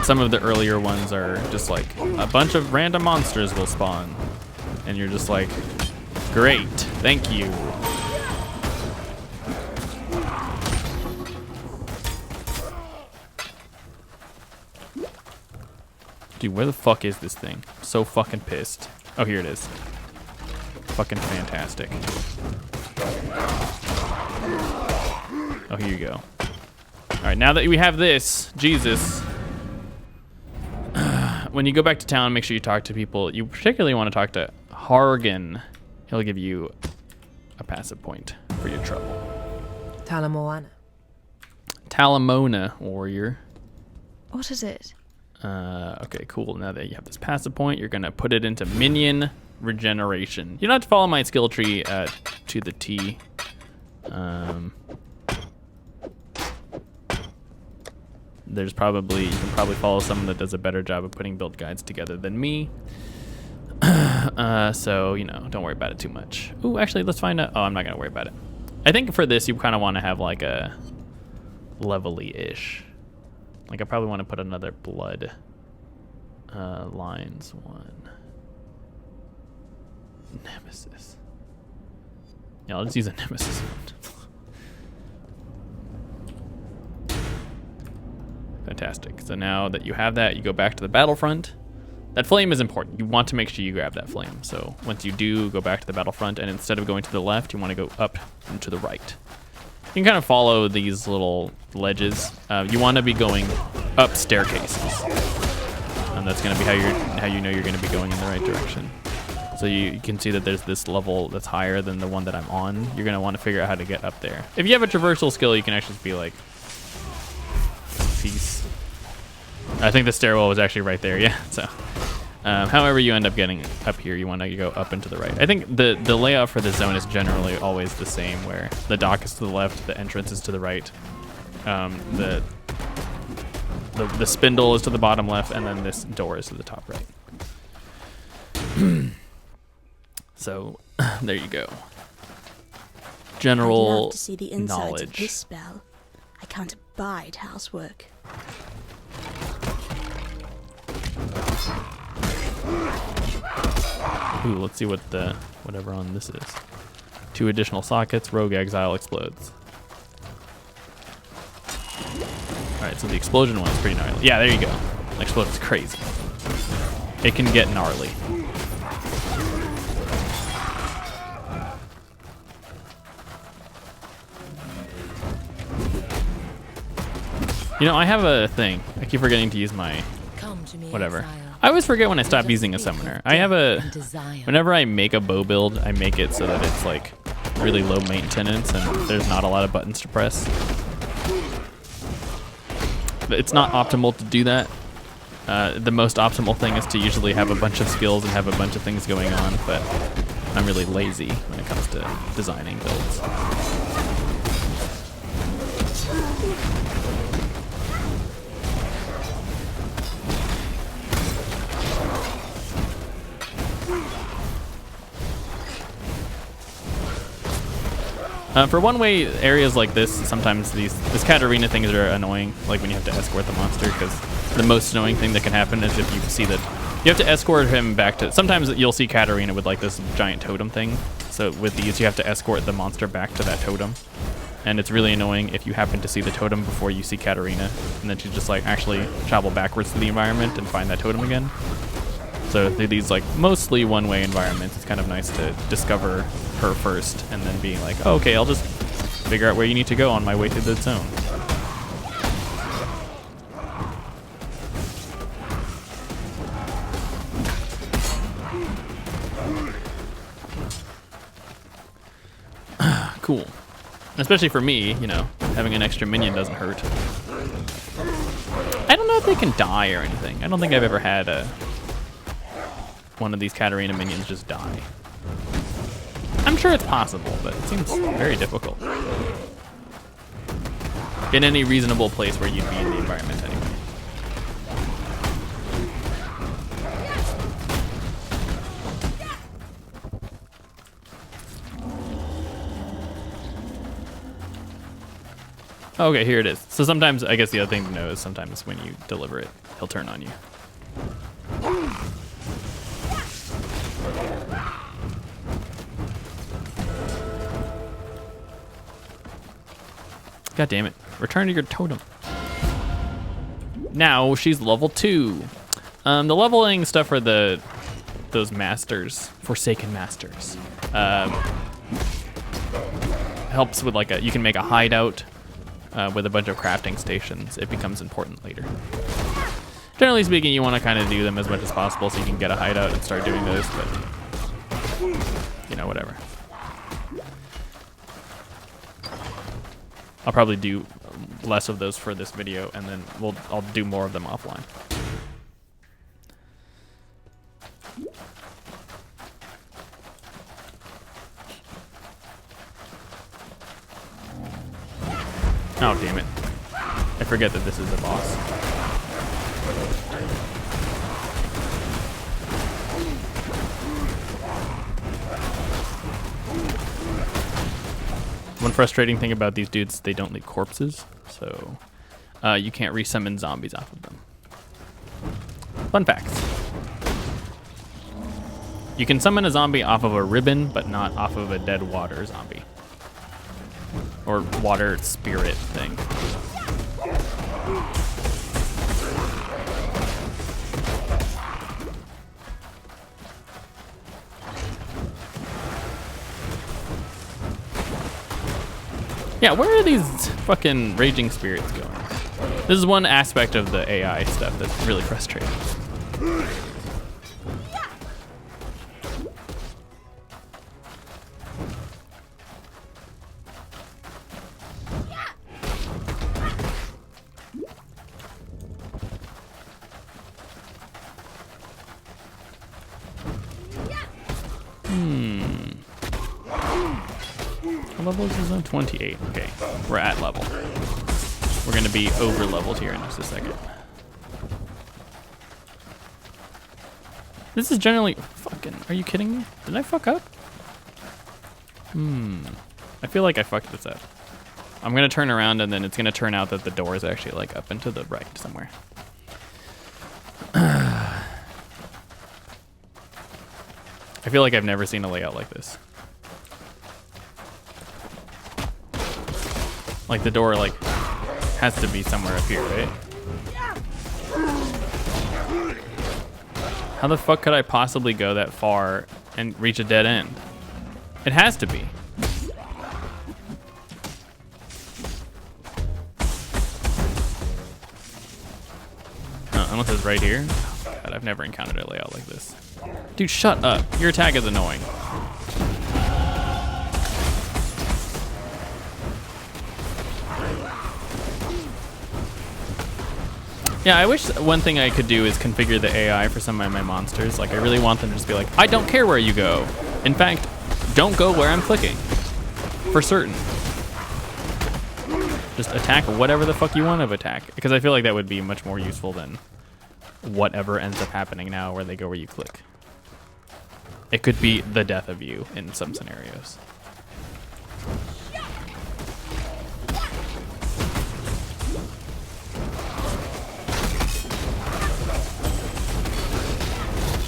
Some of the earlier ones are just like a bunch of random monsters will spawn, and you're just like, great, thank you. Dude, where the fuck is this thing? I'm so fucking pissed. Oh, here it is. Fucking fantastic. Oh, here you go. All right, now that we have this, Jesus. When you go back to town, make sure you talk to people. You particularly want to talk to Hargan. He'll give you a passive point for your trouble. Talamoana. Talamona, warrior. What is it? Okay, cool. Now that you have this passive point, you're going to put it into minion regeneration. You don't have to follow my skill tree to the T. You can probably follow someone that does a better job of putting build guides together than me. So, you know, don't worry about it too much. Ooh, actually, let's find out. Oh, I'm not going to worry about it. I think for this, you kind of want to have like a levely-ish. Like, I probably want to put another blood lines one. Nemesis. Yeah, let's use a nemesis one. Fantastic. So now that you have that, you go back to the battlefront. That flame is important. You want to make sure you grab that flame. So once you do, go back to the battlefront, and instead of going to the left, you want to go up and to the right. You can kind of follow these little ledges. You want to be going up staircases, and that's going to be how you know you're going to be going in the right direction. So you can see that there's this level that's higher than the one that I'm on. You're going to want to figure out how to get up there. If you have a traversal skill, you can actually just be like, peace. I think the stairwell was actually right there, yeah. So, however you end up getting up here, you want to go up and to the right. I think the layout for this zone is generally always the same, where the dock is to the left, the entrance is to the right, the spindle is to the bottom left, and then this door is to the top right. So, there you go. I'd General love to see the insides knowledge. of this spell. I can't abide housework. Ooh, let's see what whatever on this is. 2 additional sockets, rogue exile explodes. Alright, so the explosion one is pretty gnarly. Yeah, there you go. Explodes crazy. It can get gnarly. You know, I have a thing. I keep forgetting to use my whatever. I always forget when I stop using a summoner. I have whenever I make a bow build, I make it so that it's like really low maintenance and there's not a lot of buttons to press. But it's not optimal to do that. The most optimal thing is to usually have a bunch of skills and have a bunch of things going on, but I'm really lazy when it comes to designing builds. For one-way areas like this, sometimes this Katarina things are annoying, like when you have to escort the monster, because the most annoying thing that can happen is if you see that You have to escort him back to... Sometimes you'll see Katarina with like this giant totem thing. So with these, you have to escort the monster back to that totem. And it's really annoying if you happen to see the totem before you see Katarina. And then you just like actually travel backwards through the environment and find that totem again. So through these like mostly one-way environments, it's kind of nice to discover her first and then being like, oh, okay, I'll just figure out where you need to go on my way through the zone. Cool. Especially for me, you know, having an extra minion doesn't hurt. I don't know if they can die or anything. I don't think I've ever had one of these Katarina minions just die. I'm sure it's possible, but it seems very difficult. In any reasonable place where you'd be in the environment anyway. Okay, here it is. So sometimes, I guess the other thing to know is sometimes when you deliver it, he'll turn on you. God damn it. Return to your totem. Now she's level 2. The leveling stuff for those masters, Forsaken Masters, helps with like you can make a hideout with a bunch of crafting stations. It becomes important later. Generally speaking, you want to kind of do them as much as possible so you can get a hideout and start doing those, but you know, whatever. I'll probably do less of those for this video, and then I'll do more of them offline. Oh, damn it. I forget that this is a boss. One frustrating thing about these dudes, they don't leave corpses, so you can't resummon zombies off of them. Fun facts. You can summon a zombie off of a ribbon, but not off of a dead water zombie. Or water spirit thing. Yeah, where are these fucking raging spirits going? This is one aspect of the AI stuff that's really frustrating. What level is this on? 28. Okay, we're at level. We're gonna be over leveled here in just a second. This is generally fucking. Are you kidding me? Did I fuck up? I feel like I fucked this up. I'm gonna turn around and then it's gonna turn out that the door is actually like up and to the right somewhere. I feel like I've never seen a layout like this. Like the door like has to be somewhere up here, right? How the fuck could I possibly go that far and reach a dead end? It has to be. Unless it's right here. Oh, God, I've never encountered a layout like this. Dude, shut up. Your attack is annoying. Yeah, I wish one thing I could do is configure the AI for some of my monsters. Like, I really want them to just be like, I don't care where you go. In fact, don't go where I'm clicking. For certain. Just attack whatever the fuck you want to attack. Because I feel like that would be much more useful than whatever ends up happening now where they go where you click. It could be the death of you in some scenarios.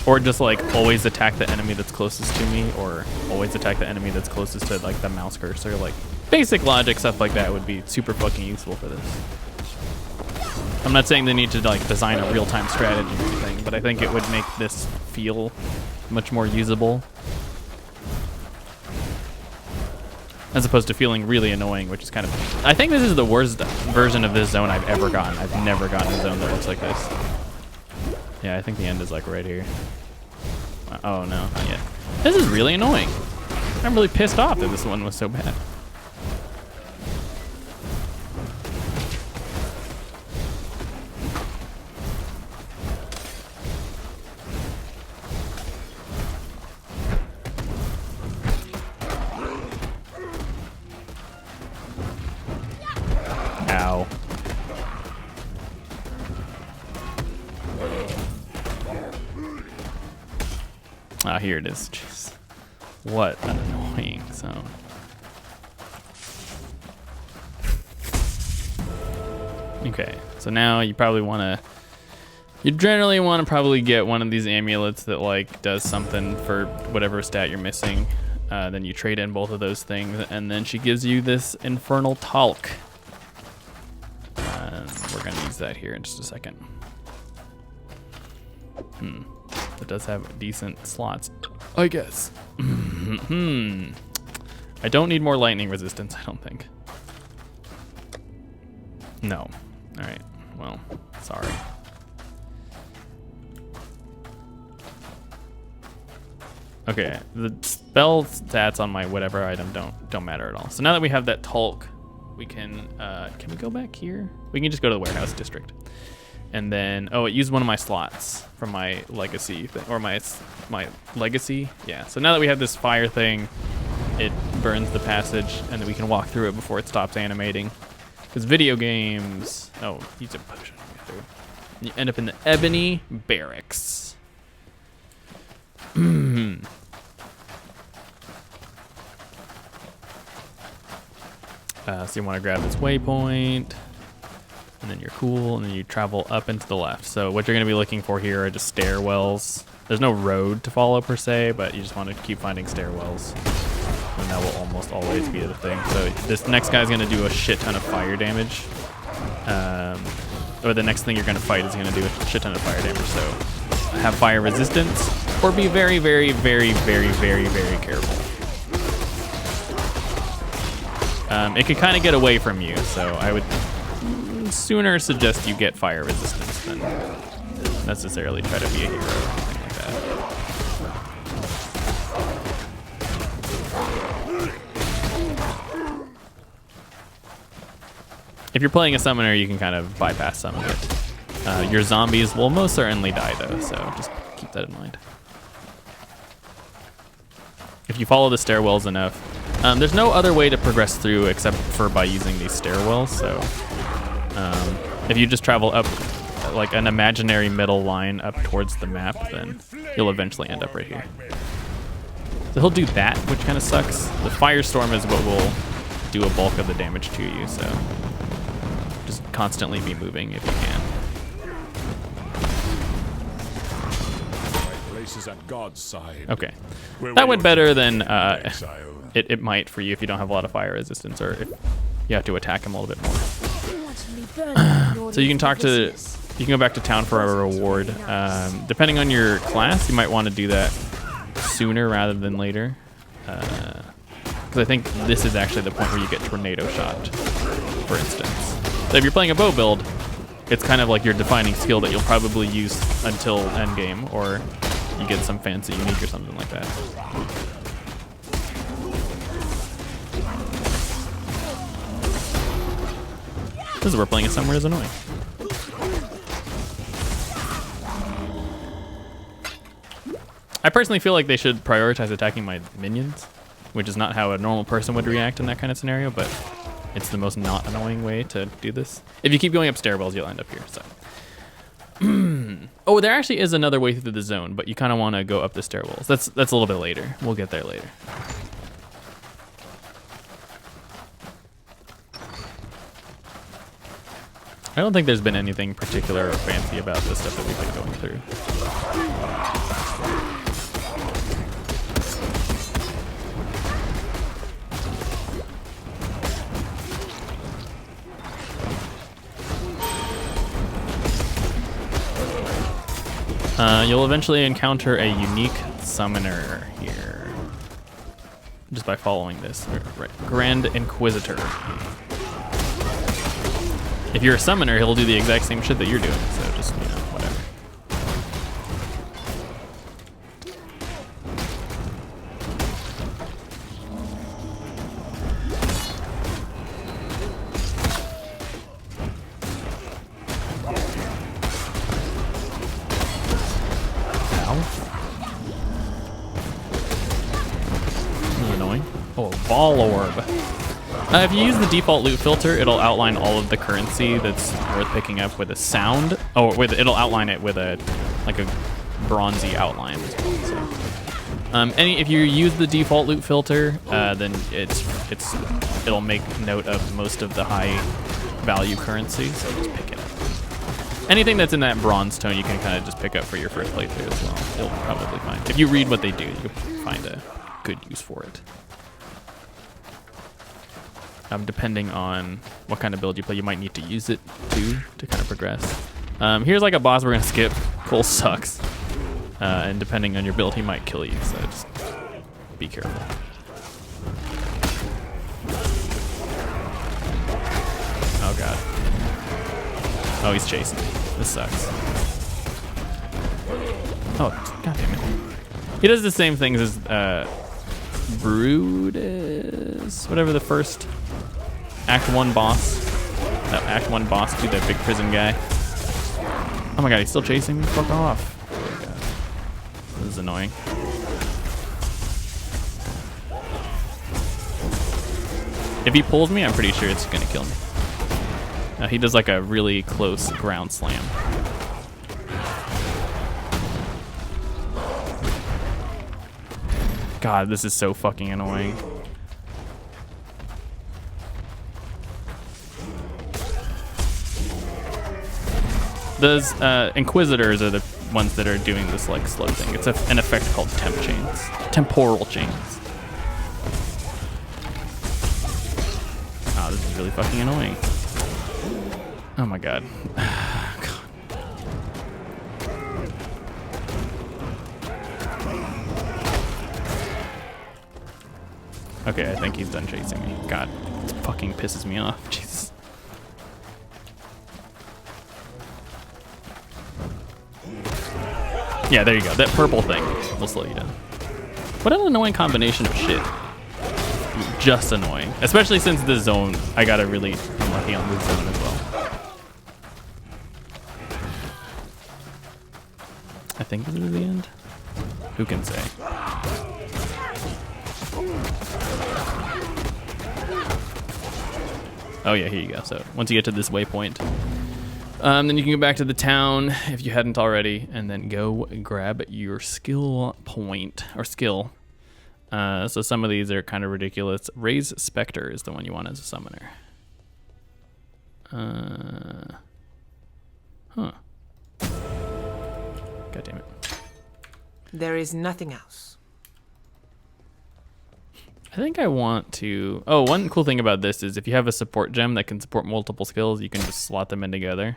Or just like always attack the enemy that's closest to me, or always attack the enemy that's closest to like the mouse cursor. Like basic logic stuff like that would be super fucking useful for this. I'm not saying they need to like design a real-time strategy or anything, but I think it would make this feel much more usable. As opposed to feeling really annoying, which is kind of... I think this is the worst version of this zone I've ever gotten. I've never gotten a zone that looks like this. Yeah, I think the end is like right here. Oh no, not yet. This is really annoying. I'm really pissed off that this one was so bad. Ow. Ah, here it is. Jeez. What an annoying zone. Okay, so now you probably want to... You generally want to probably get one of these amulets that like does something for whatever stat you're missing. Then you trade in both of those things, and then she gives you this infernal talc. We're gonna use that here in just a second. It does have decent slots, I guess. I don't need more lightning resistance, I don't think. No. All right. Well, sorry. Okay, the spell stats on my whatever item don't matter at all. So now that we have that talc, we can we go back here? We can just go to the warehouse district. And then, oh, it used one of my slots from my legacy thing, or my legacy. Yeah, so now that we have this fire thing, it burns the passage, and then we can walk through it before it stops animating. Because video games, oh, use a potion. You end up in the Ebony Barracks. So you want to grab this waypoint, and then you're cool, and then you travel up and to the left. So what you're going to be looking for here are just stairwells. There's no road to follow per se, but you just want to keep finding stairwells, and that will almost always be the thing. So this next guy's going to do a shit ton of fire damage, or the next thing you're going to fight is going to do a shit ton of fire damage. So have fire resistance, or be very, very, very, very, very, very careful. It could kind of get away from you, so I would sooner suggest you get fire resistance than necessarily try to be a hero or anything like that. If you're playing a summoner, you can kind of bypass some of it. Your zombies will most certainly die though, so just keep that in mind. If you follow the stairwells enough, there's no other way to progress through except for by using these stairwells, so if you just travel up like an imaginary middle line up towards the map, then you'll eventually end up right here. So he'll do that, which kind of sucks. The firestorm is what will do a bulk of the damage to you, so just constantly be moving if you can. Places at God's side. Okay, that went better than it might for you if you don't have a lot of fire resistance, or if you have to attack him a little bit more. So you can talk to, you can go back to town for a reward. Depending on your class, you might want to do that sooner rather than later. Because I think this is actually the point where you get tornado shot, for instance. So if you're playing a bow build, it's kind of like your defining skill that you'll probably use until endgame, or you get some fancy unique or something like that. This is where playing a summoner is annoying. I personally feel like they should prioritize attacking my minions, which is not how a normal person would react in that kind of scenario, but it's the most not annoying way to do this. If you keep going up stairwells, you'll end up here, so. Oh, there actually is another way through the zone, but you kind of want to go up the stairwells. That's a little bit later. We'll get there later. I don't think there's been anything particular or fancy about the stuff that we've been going through. You'll eventually encounter a unique summoner here. Just by following this. Right. Grand Inquisitor. If you're a summoner, he'll do the exact same shit that you're doing, so just, you know, whatever. This is annoying. Oh, a ball orb. If you use the default loot filter, it'll outline all of the currency that's worth picking up with a sound. Oh, it'll outline it with a bronzy outline. So, if you use the default loot filter, then it'll make note of most of the high value currency. So just pick it up. Anything that's in that bronze tone, you can kind of just pick up for your first playthrough as well. You'll probably find, if you read what they do, you'll find a good use for it. Depending on what kind of build you play, you might need to use it too to kind of progress. Here's like a boss we're gonna skip. Cole sucks, and depending on your build, he might kill you. So just be careful. Oh god. Oh, he's chasing me. This sucks. Oh, god damn it. He does the same things as Brutus, whatever the first Act 1 boss. No, Act 1 boss, dude, that big prison guy. Oh my god, he's still chasing me? Fuck off. Oh my god. This is annoying. If he pulls me, I'm pretty sure it's gonna kill me. He does like a really close ground slam. God, this is so fucking annoying. Those Inquisitors are the ones that are doing this like slug thing. It's an effect called temp chains. Temporal chains. Oh, this is really fucking annoying. Oh my god. Okay, I think he's done chasing me. God, it fucking pisses me off. Jesus. Yeah, there you go. That purple thing will slow you down. What an annoying combination of shit. Just annoying. Especially since the zone, I got really unlucky on the zone as well. I think this is the end. Who can say? Oh yeah, here you go. So once you get to this waypoint, then you can go back to the town if you hadn't already, and then go grab your skill point or skill. So some of these are kind of ridiculous. Raise Spectre is the one you want as a summoner. Huh. God damn it. There is nothing else. I think I want to... Oh, one cool thing about this is if you have a support gem that can support multiple skills, you can just slot them in together.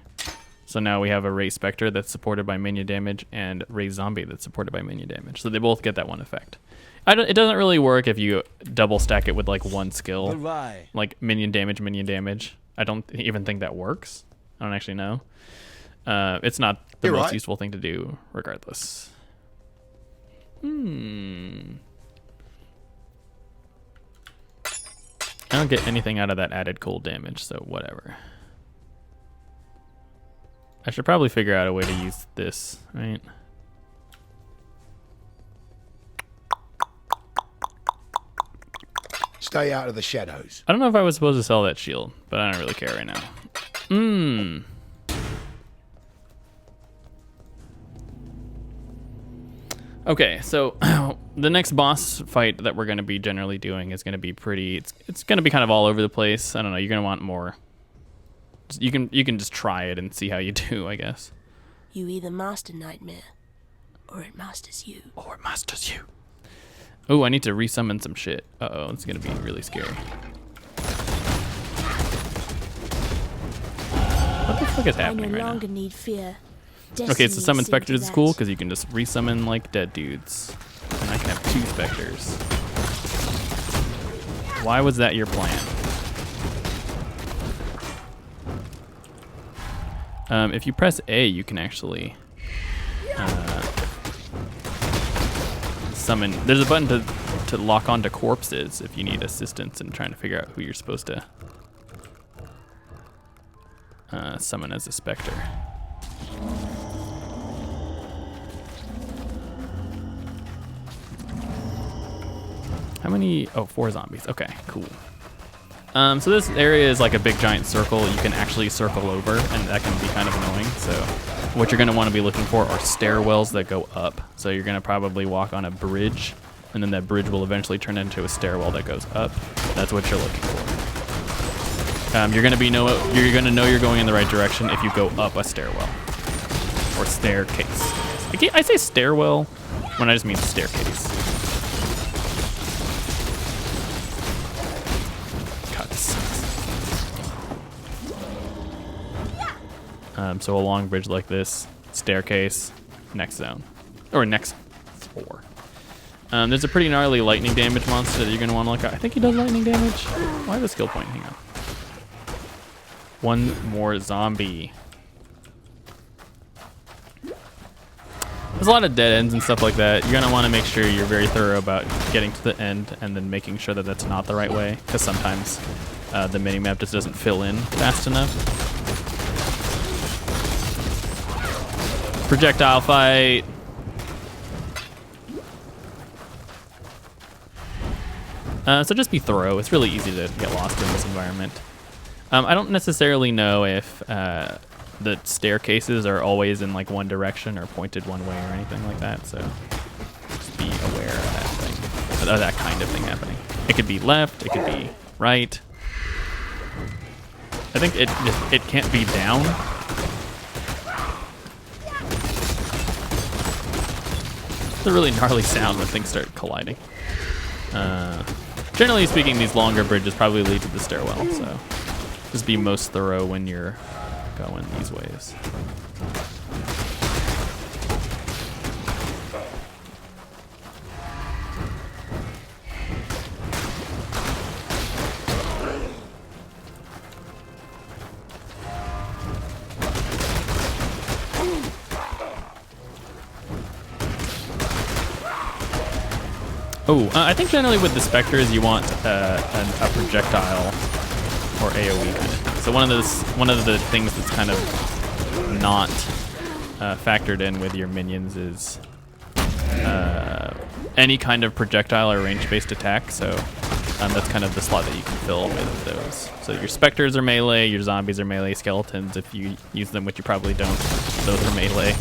So now we have a Raise Spectre that's supported by minion damage and Raise Zombie that's supported by minion damage. So they both get that one effect. It doesn't really work if you double stack it with like one skill. Goodbye. Like minion damage. I don't even think that works. I don't actually know. It's not the most useful thing to do regardless. I don't get anything out of that added cold damage, so whatever. I should probably figure out a way to use this, right? Stay out of the shadows. I don't know if I was supposed to sell that shield, but I don't really care right now. Okay, so the next boss fight that we're going to be generally doing is going to be pretty... It's going to be kind of all over the place. I don't know. You're going to want more. You can just try it and see how you do, I guess. You either master Nightmare, or it masters you. Or it masters you. Oh, I need to resummon some shit. Uh-oh, it's going to be really scary. What the fuck is happening right now? I no longer need fear. Okay, so summon Destiny specters is seemed cool that. because you can just resummon like dead dudes. And I can have 2 specters. Why was that your plan? If you press A, you can actually summon. There's a button to lock onto corpses if you need assistance in trying to figure out who you're supposed to summon as a specter. How many? Oh, 4 zombies. Okay, cool. So this area is like a big giant circle. You can actually circle over, and that can be kind of annoying. So what you're going to want to be looking for are stairwells that go up. So you're going to probably walk on a bridge, and then that bridge will eventually turn into a stairwell that goes up. That's what you're looking for. You're going to know you're going in the right direction if you go up a stairwell or staircase. I say stairwell when I just mean staircase. So a long bridge like this, staircase, next zone, or next floor. There's a pretty gnarly lightning damage monster that you're gonna want to look at. I think he does lightning damage. Why have a skill point? Hang on. 1 more zombie. There's a lot of dead ends and stuff like that. You're gonna want to make sure you're very thorough about getting to the end and then making sure that that's not the right way, because sometimes the minimap just doesn't fill in fast enough. Projectile fight. So just be thorough. It's really easy to get lost in this environment. I don't necessarily know if the staircases are always in like one direction or pointed one way or anything like that. So just be aware of that thing, of that kind of thing happening. It could be left. It could be right. I think it can't be down. It's a really gnarly sound when things start colliding. Generally speaking, these longer bridges probably lead to the stairwell, so just be most thorough when you're going these ways. Oh, I think generally with the specters you want a projectile or AOE kind of thing. So one of the things that's kind of not factored in with your minions is any kind of projectile or range-based attack. So that's kind of the slot that you can fill with those. So your specters are melee, your zombies are melee, skeletons, if you use them, which you probably don't, those are melee.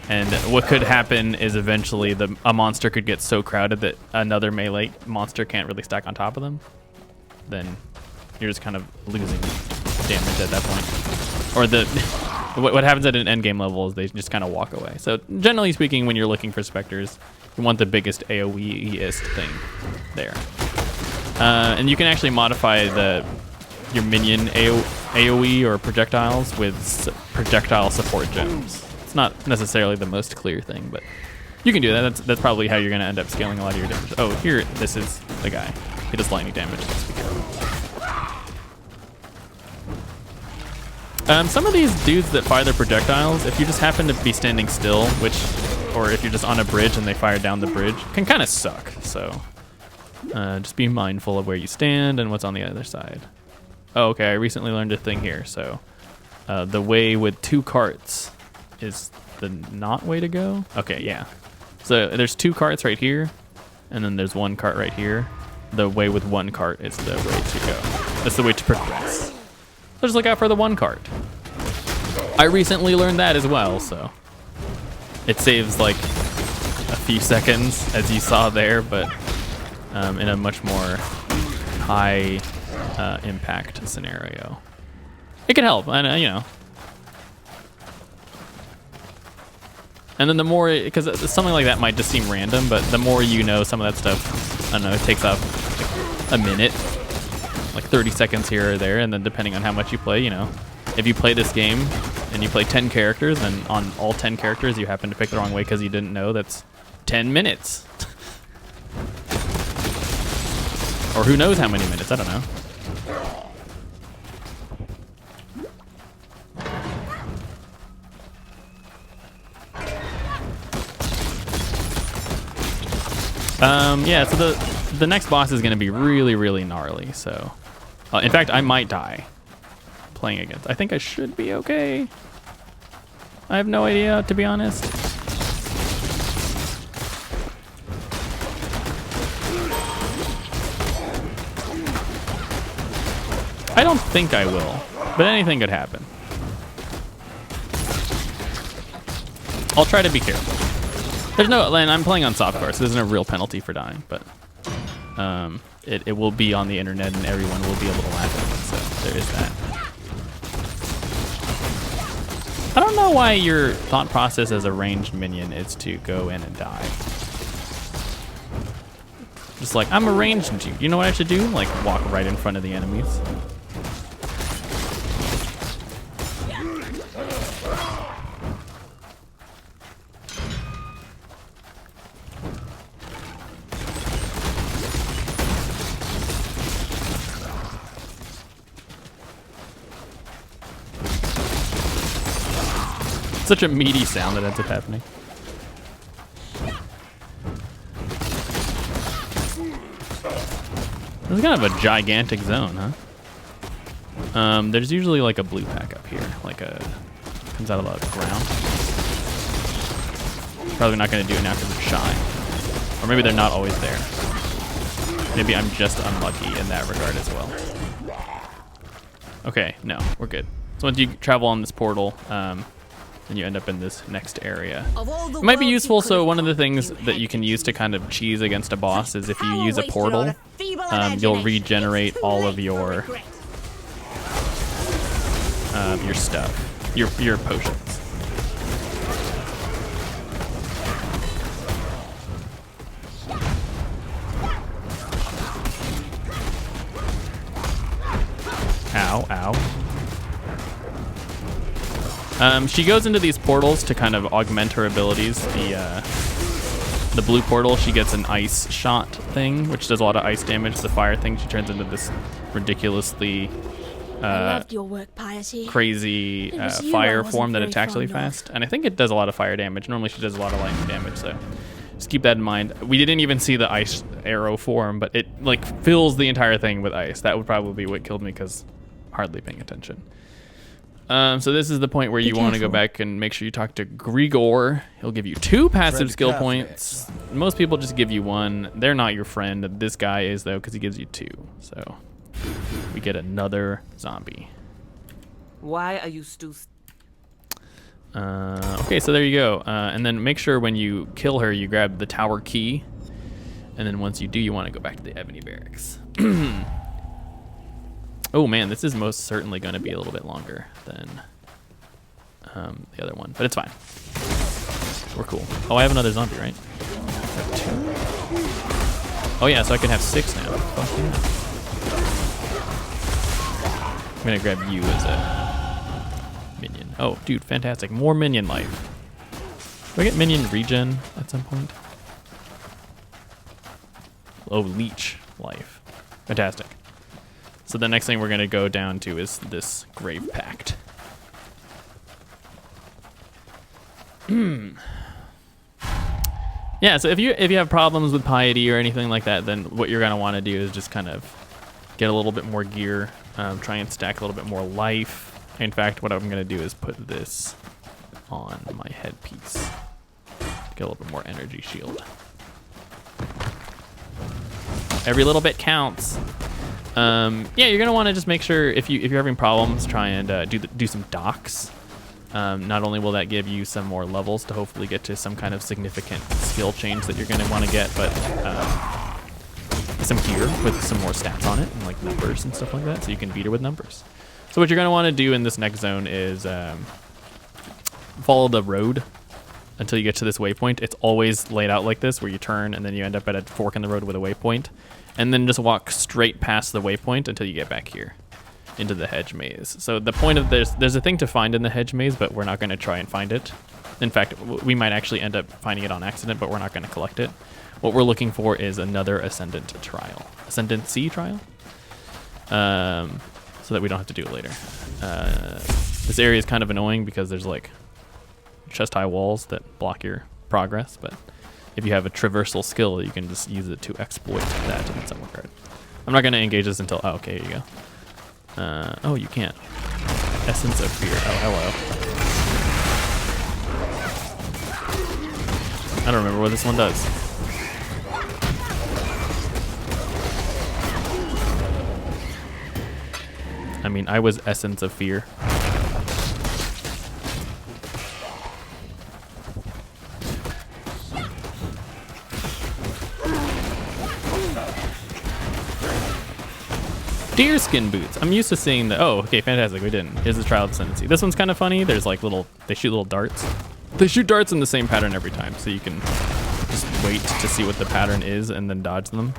And what could happen is eventually a monster could get so crowded that another melee monster can't really stack on top of them. Then you're just kind of losing damage at that point. Or what happens at an endgame level is they just kind of walk away. So generally speaking, when you're looking for specters, you want the biggest AoE-ist thing there. And you can actually modify your minion AoE or projectiles with projectile support gems. Not necessarily the most clear thing, but you can do that. That's probably how you're going to end up scaling a lot of your damage. Oh, here, this is the guy. He does lightning damage. Let's be careful. Some of these dudes that fire their projectiles, if you just happen to be standing still, or if you're just on a bridge and they fire down the bridge, can kind of suck. So just be mindful of where you stand and what's on the other side. Oh, okay, I recently learned a thing here. So the way with 2 carts is the not way to go. Okay, yeah. So there's 2 carts right here, and then there's 1 cart right here. The way with 1 cart is the way to go. That's the way to progress. So just look out for the 1 cart. I recently learned that as well, so it saves like a few seconds, as you saw there, but in a much more high impact scenario. It can help, and you know. And then the more, because something like that might just seem random, but the more you know some of that stuff, I don't know, it takes up like a minute, like 30 seconds here or there, and then depending on how much you play, you know, if you play this game and you play 10 characters, and on all 10 characters you happen to pick the wrong way because you didn't know, that's 10 minutes. Or who knows how many minutes, I don't know. Yeah, so the next boss is going to be really, really gnarly, so... in fact, I might die playing against. I think I should be okay. I have no idea, to be honest. I don't think I will, but anything could happen. I'll try to be careful. There's no, and I'm playing on softcore, so there's no real penalty for dying, but it will be on the internet and everyone will be able to laugh at it, so there is that. I don't know why your thought process as a ranged minion is to go in and die. Just like, I'm a ranged dude. You know what I should do? Like, walk right in front of the enemies. Such a meaty sound that ends up happening. This is kind of a gigantic zone, huh? There's usually like a blue pack up here, like comes out of the ground. Probably not gonna do it now because it's shy. Or maybe they're not always there. Maybe I'm just unlucky in that regard as well. Okay, no, we're good. So once you travel on this portal, and you end up in this next area. It might be useful, so one of the things that you can use to kind of cheese against a boss is if you use a portal, you'll regenerate all of your stuff, your potions. Ow, ow. She goes into these portals to kind of augment her abilities. The blue portal, she gets an ice shot thing, which does a lot of ice damage. The fire thing, she turns into this ridiculously I loved your work, Piety. crazy It was you I fire wasn't form that very attacks really fond of. fast. And I think it does a lot of fire damage. Normally she does a lot of lightning damage, so just keep that in mind. We didn't even see the ice arrow form, but it like fills the entire thing with ice. That would probably be what killed me because hardly paying attention. So this is the point where you want to go back and make sure you talk to Grigor. He'll give you 2 passive skill points. Most people just give you 1. They're not your friend. This guy is, though, because he gives you 2. So we get another zombie. Why are you still... Okay, so there you go. And then make sure when you kill her, you grab the tower key. And then once you do, you want to go back to the Ebony Barracks. Oh man, this is most certainly going to be a little bit longer than the other one, but it's fine. We're cool. Oh, I have another zombie, right? I have 2. Oh yeah, so I can have 6 now. Fuck yeah. I'm gonna grab you as a minion. Oh, dude, fantastic. More minion life. Do I get minion regen at some point? Oh, leech life. Fantastic. So the next thing we're gonna go down to is this Grave Pact. Yeah, so if you have problems with piety or anything like that, then what you're gonna want to do is just kind of get a little bit more gear, try and stack a little bit more life. In fact, what I'm gonna do is put this on my headpiece. Get a little bit more energy shield. Every little bit counts. Yeah, you're gonna want to just make sure if you're having problems, try and do some docks. Not only will that give you some more levels to hopefully get to some kind of significant skill change that you're gonna want to get, but some gear with some more stats on it and like numbers and stuff like that, so you can beat her with numbers. So what you're gonna want to do in this next zone is follow the road until you get to this waypoint. It's always laid out like this, where you turn and then you end up at a fork in the road with a waypoint. And then just walk straight past the waypoint until you get back here. into the hedge maze. So the point of there's a thing to find in the hedge maze, but we're not going to try and find it. In fact, we might actually end up finding it on accident, but we're not going to collect it. What we're looking for is another ascendancy trial, so that we don't have to do it later. This area is kind of annoying because there's like chest-high walls that block your progress, but if you have a traversal skill, you can just use it to exploit that in some regard. I'm not going to engage this until... Oh, okay, here you go. Oh, you can't. Essence of Fear. Oh, hello. I don't remember what this one does. I mean, I was Essence of Fear. Deerskin boots. I'm used to seeing the... Oh, okay, fantastic. We didn't. Here's the Trial of Ascendancy. This one's kind of funny. There's like little... They shoot little darts. They shoot darts in the same pattern every time, so you can just wait to see what the pattern is and then dodge them.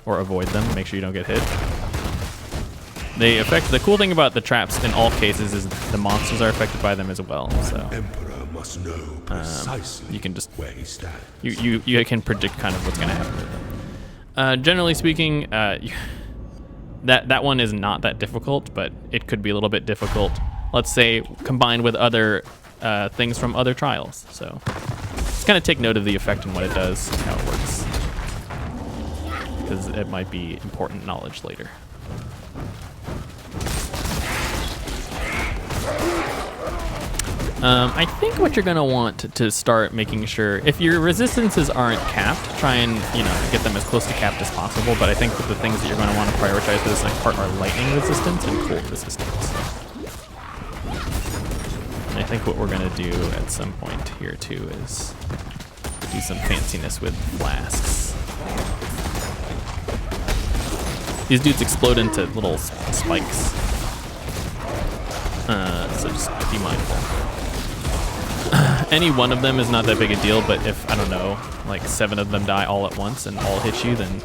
Or avoid them. Make sure you don't get hit. They affect... The cool thing about the traps in all cases is the monsters are affected by them as well, so... Emperor must know precisely you can just... where he stands. You can predict kind of what's going to happen with them. Generally speaking... That one is not that difficult, but it could be a little bit difficult, let's say, combined with other things from other trials. So just kind of take note of the effect and what it does, and how it works, because it might be important knowledge later. I think what you're going to want to start making sure, if your resistances aren't capped, try and, get them as close to capped as possible, but I think that the things that you're going to want to prioritize for this next part are lightning resistance and cold resistance. And I think what we're going to do at some point here too is do some fanciness with flasks. These dudes explode into little spikes, so just be mindful. Any one of them is not that big a deal, but if, I don't know, like 7 of them die all at once and all hit you, then,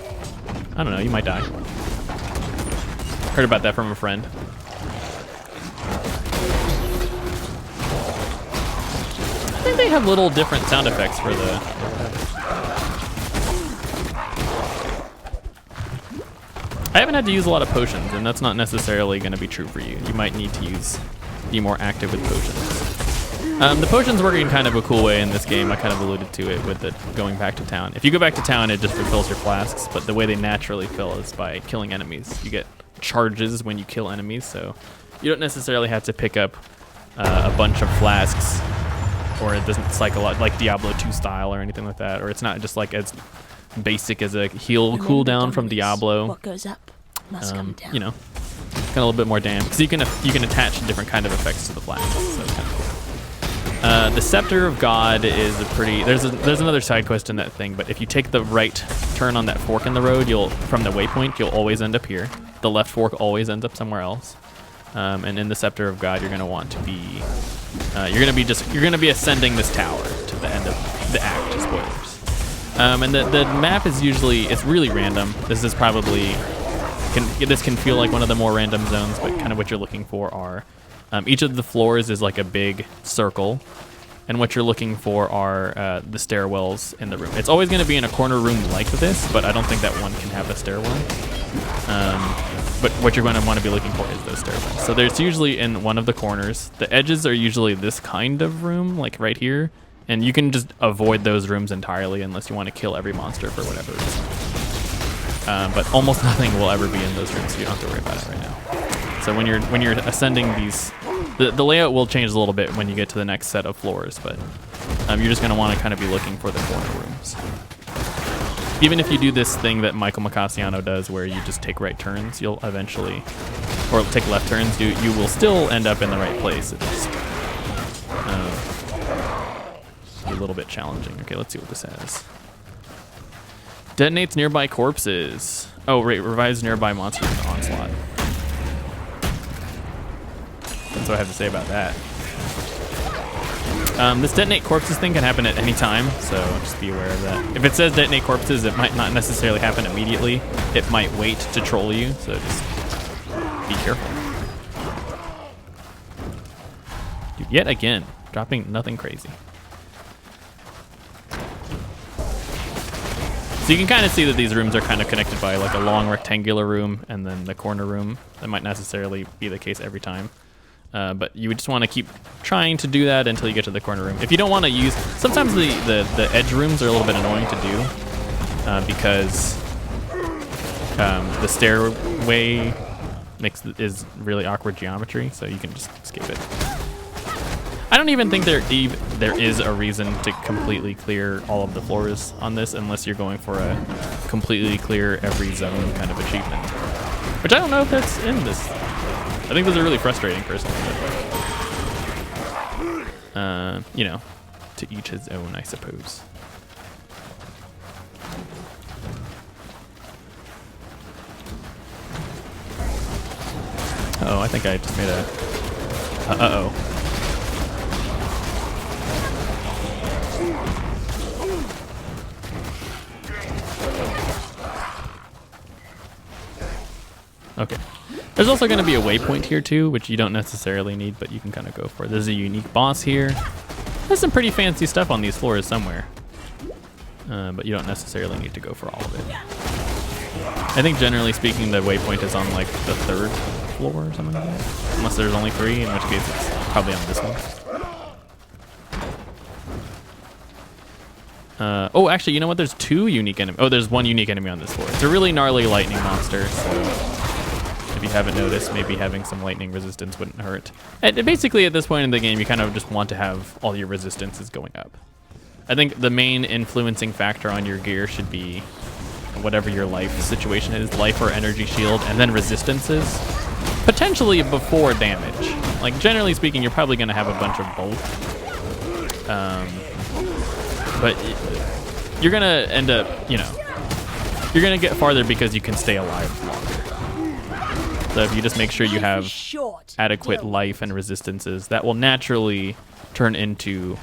I don't know, you might die. Heard about that from a friend. I think they have little different sound effects for the... I haven't had to use a lot of potions, and that's not necessarily going to be true for you. You might need to be more active with potions. The potions work in kind of a cool way in this game. I kind of alluded to it with it going back to town. If you go back to town, it just refills your flasks, but the way they naturally fill is by killing enemies. You get charges when you kill enemies, so you don't necessarily have to pick up a bunch of flasks, or it doesn't cycle out like Diablo 2 style or anything like that, or it's not just like as basic as a heal cooldown from Diablo. What goes up must come down. Kind of a little bit more damage, because you can attach different kind of effects to the flasks, so it's kind of cool. The Scepter of God is a pretty... There's another side quest in that thing, but if you take the right turn on that fork in the road, from the waypoint, you'll always end up here. The left fork always ends up somewhere else. And in the Scepter of God, you're going to want to be... you're going to be ascending this tower to the end of the act, spoilers. And the map is usually... It's really random. This is probably... This can feel like one of the more random zones, but kind of what you're looking for are... each of the floors is like a big circle, and what you're looking for are the stairwells in the room. It's always going to be in a corner room like this, but I don't think that one can have a stairwell. But what you're going to want to be looking for is those stairwells. So there's usually in one of the corners. The edges are usually this kind of room, like right here, and you can just avoid those rooms entirely unless you want to kill every monster for whatever reason. But almost nothing will ever be in those rooms, so you don't have to worry about it right now. So when you're ascending these, the layout will change a little bit when you get to the next set of floors, but you're just going to want to kind of be looking for the corner rooms. Even if you do this thing that Michael Macassiano does, where you just take right turns, you'll eventually, or take left turns, you will still end up in the right place. It's just a little bit challenging. Okay, let's see what this has. Detonates nearby corpses. Oh, right, revives nearby monsters in the onslaught. That's what I have to say about that. This detonate corpses thing can happen at any time, so just be aware of that. If it says detonate corpses, it might not necessarily happen immediately. It might wait to troll you, so just be careful. Dude, yet again, dropping nothing crazy. So you can kind of see that these rooms are kind of connected by like a long rectangular room and then the corner room. That might necessarily be the case every time. But you would just want to keep trying to do that until you get to the corner room. If you don't want to use, sometimes the edge rooms are a little bit annoying to do because the stairway is really awkward geometry, so you can just skip it. I don't even think there is a reason to completely clear all of the floors on this unless you're going for a completely clear every zone kind of achievement, which I don't know if that's in this. I think those are really frustrating personally. But, you know, to each his own, I suppose. Uh-oh, I think I just made a... Uh-oh. Okay. There's also going to be a waypoint here too, which you don't necessarily need, but you can kind of go for. There's a unique boss here. There's some pretty fancy stuff on these floors somewhere, but you don't necessarily need to go for all of it. I think generally speaking, the waypoint is on like the 3rd floor or something like that, unless there's only 3, in which case it's probably on this one. Oh, actually, you know what? There's 2 unique enemies. Oh, there's 1 unique enemy on this floor. It's a really gnarly lightning monster, so... If you haven't noticed, maybe having some lightning resistance wouldn't hurt. And basically, at this point in the game, you kind of just want to have all your resistances going up. I think the main influencing factor on your gear should be whatever your life situation is, life or energy shield, and then resistances, potentially before damage. Like, generally speaking, you're probably going to have a bunch of both. But you're going to end up, you know, you're going to get farther because you can stay alive longer. So if you just make sure you have adequate life and resistances, that will naturally turn into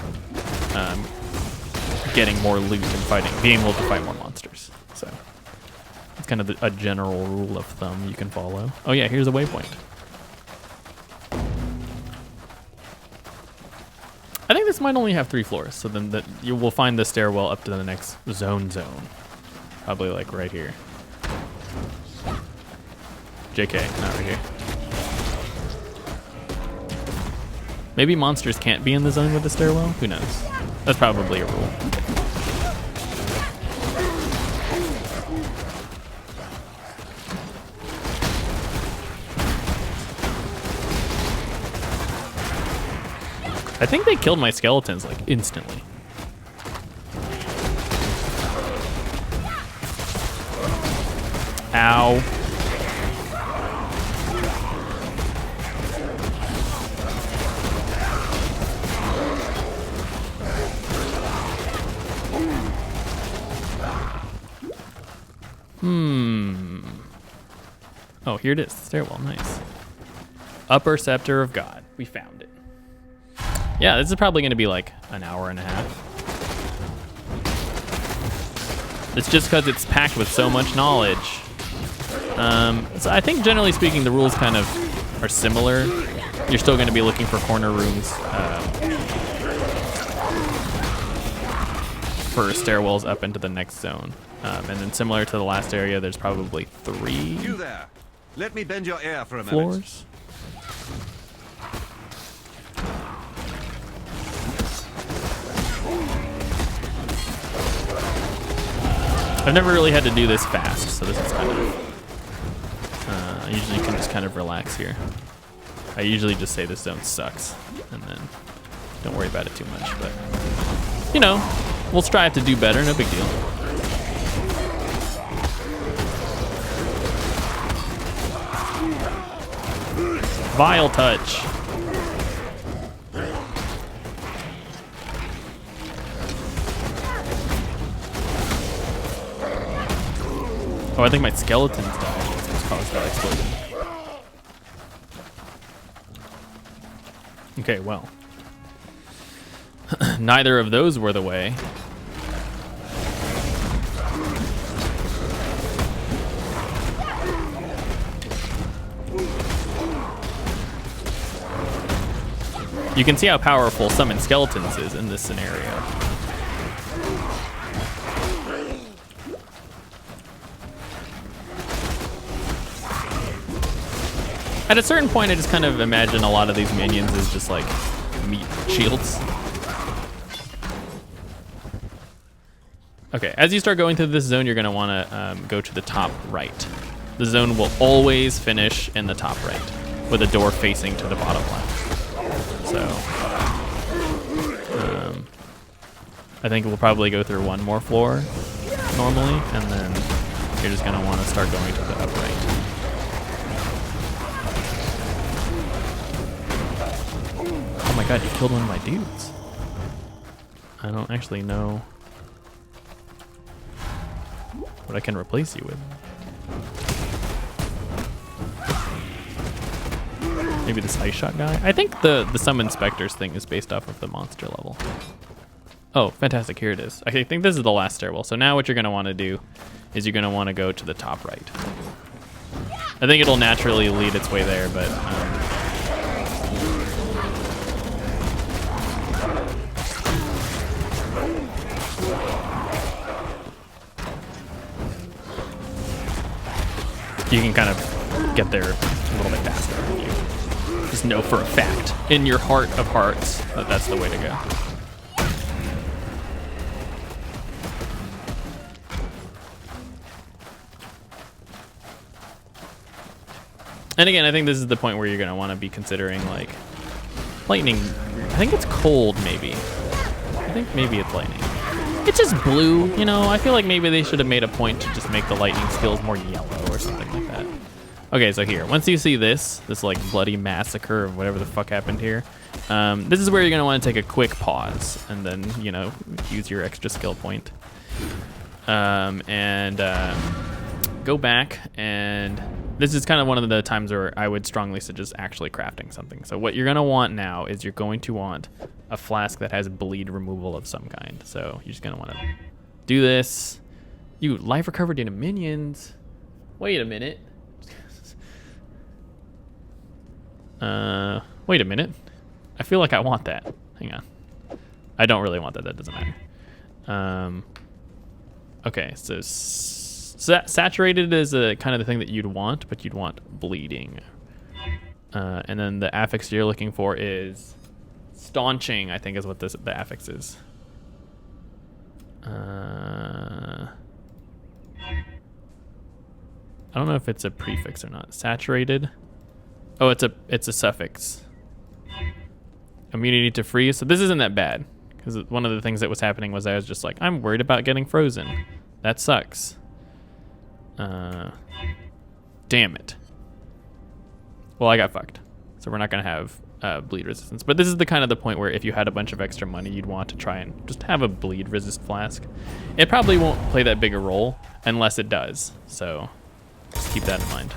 getting more loot and fighting, being able to fight more monsters. So it's kind of a general rule of thumb you can follow. Oh yeah, here's a waypoint. I think this might only have 3 floors, so then you will find the stairwell up to the next zone. Probably like right here. JK, not right here. Maybe monsters can't be in the zone with the stairwell? Who knows? That's probably a rule. I think they killed my skeletons like instantly. Ow. Oh, here it is. Stairwell. Nice. Upper Scepter of God. We found it. Yeah, this is probably going to be like an hour and a half. It's just because it's packed with so much knowledge. So I think generally speaking, the rules kind of are similar. You're still going to be looking for corner rooms for stairwells up into the next zone. And then similar to the last area, there's probably 3 You there. Let me bend your ear for a floors. minute. I've never really had to do this fast, so this is kind of... I usually can just kind of relax here. I usually just say this zone sucks, and then don't worry about it too much, but... You know, we'll strive to do better, no big deal. Vile touch. Oh, I think my skeletons died. That's caused that explosion. Okay, well. Neither of those were the way. you can see how powerful summon skeletons is in this scenario. At a certain point, I just kind of imagine a lot of these minions as just like meat shields. Okay, as you start going through this zone, you're gonna wanna go to the top right. The zone will always finish in the top right, with a door facing to the bottom left. So, I think we'll probably go through one more floor normally, and then you're just gonna wanna start going to the up right. Oh my god, you killed one of my dudes. I don't actually know what I can replace you with. Maybe this ice shot guy? I think the summon specters thing is based off of the monster level. Oh, fantastic, here it is. I think this is the last stairwell. So now what you're gonna wanna do is you're gonna wanna go to the top right. I think it'll naturally lead its way there, but you can kind of get there a little bit faster. You just know for a fact, in your heart of hearts, that that's the way to go. And again, I think this is the point where you're gonna want to be considering like lightning. I think it's cold, maybe. I think maybe it's lightning. It's just blue, you know. I feel like maybe they should have made a point to just make the lightning skills more yellow or something like that. Okay, so here, once you see this like bloody massacre of whatever the fuck happened here, this is where you're gonna want to take a quick pause and then, you know, use your extra skill point. Go back, and this is kind of one of the times where I would strongly suggest actually crafting something. So what you're gonna want now is you're going to want a flask that has bleed removal of some kind. So you're just gonna want to do this. You life recovered into minions. Wait a minute. Wait a minute. I feel like I want that. Hang on. I don't really want that. That doesn't matter. Okay, so saturated is a kind of the thing that you'd want, but you'd want bleeding. And then the affix you're looking for is staunching, I think is what the affix is. I don't know if it's a prefix or not. Saturated. Oh, it's a suffix. Immunity to freeze. So this isn't that bad, because one of the things that was happening was I was just like, I'm worried about getting frozen. That sucks. Damn it. Well, I got fucked. So we're not gonna have bleed resistance. But this is the kind of the point where if you had a bunch of extra money, you'd want to try and just have a bleed resist flask. It probably won't play that big a role unless it does. So just keep that in mind.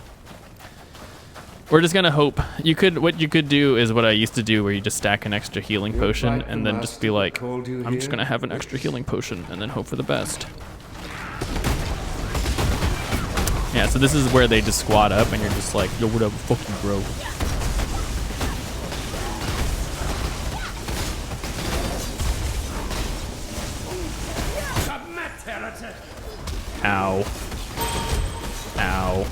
We're just gonna hope. What you could do is what I used to do, where you just stack an extra healing potion and then just be like, I'm just gonna have an extra healing potion and then hope for the best. Yeah, so this is where they just squat up and you're just like, yo, whatever, fuck you, bro. Ow. Ow.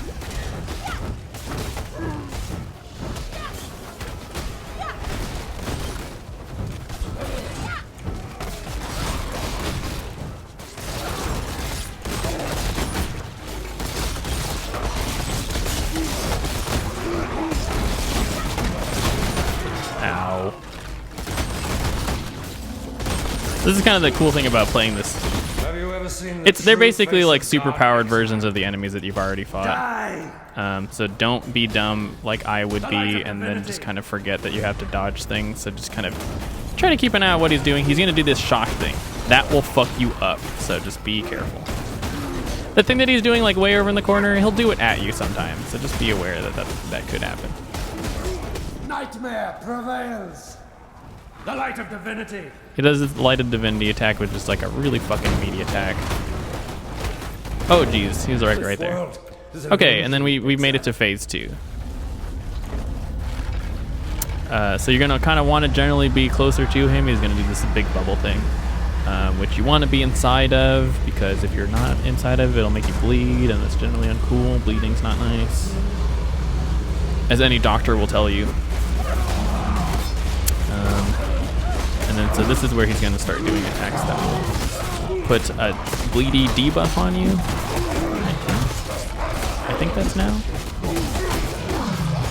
Ow. This is kind of the cool thing about playing this. Have you ever seen They're basically like super powered versions of the enemies that you've already fought. So don't be dumb like I would be and then just kind of forget that you have to dodge things. So just kind of try to keep an eye on what he's doing. He's gonna do this shock thing. That will fuck you up, so just be careful. The thing that he's doing like way over in the corner, he'll do it at you sometimes. So just be aware that could happen. Nightmare prevails. The light of divinity. He does his light of divinity attack, which is like a really fucking meaty attack. Oh geez, he was right there. Okay, and then we made it to phase 2. So you're gonna kind of want to generally be closer to him. He's gonna do this big bubble thing, which you want to be inside of, because if you're not inside of it, it'll make you bleed, and that's generally uncool. Bleeding's not nice, as any doctor will tell you. And then so this is where he's gonna start doing attacks that will put a bleedy debuff on you. I think that's now.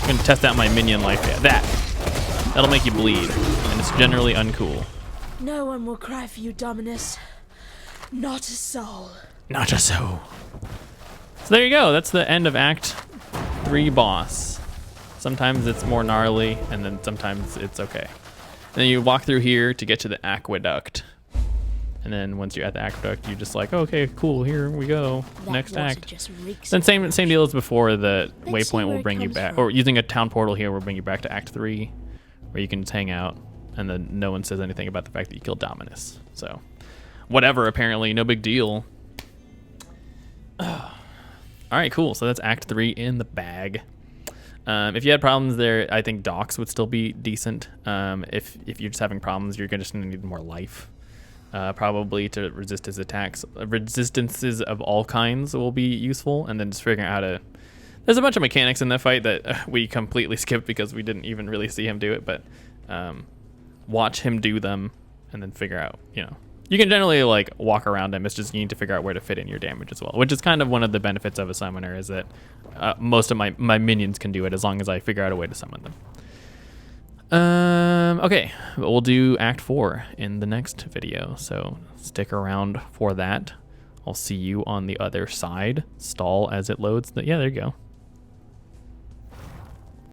I'm gonna test out my minion life. Yeah, that'll make you bleed, and it's generally uncool. No one will cry for you, Dominus. Not a soul. Not a soul. So there you go. That's the end of Act 3 boss. Sometimes it's more gnarly, and then sometimes it's okay. And then you walk through here to get to the aqueduct. And then once you're at the aqueduct, you're just like, okay, cool, here we go. That Next water act. just reeks Then of same corruption. deal as before. The Let's see waypoint where will it bring you comes back, from. or using a town portal here will bring you back to Act 3, where you can just hang out, and then no one says anything about the fact that you killed Dominus. So, whatever, apparently, no big deal. All right, cool. So that's Act 3 in the bag. If you had problems there, I think Docs would still be decent. If you're just having problems, you're just gonna need more life. Probably to resist his attacks. Resistances of all kinds will be useful, and then just figuring out how to... There's a bunch of mechanics in that fight that we completely skipped because we didn't even really see him do it, but watch him do them and then figure out, you know. You can generally like walk around him, it's just you need to figure out where to fit in your damage as well, which is kind of one of the benefits of a summoner, is that most of my minions can do it as long as I figure out a way to summon them. Okay, we'll do Act 4 in the next video, so stick around for that. I'll see you on the other side. Stall as it loads. Yeah, there you go.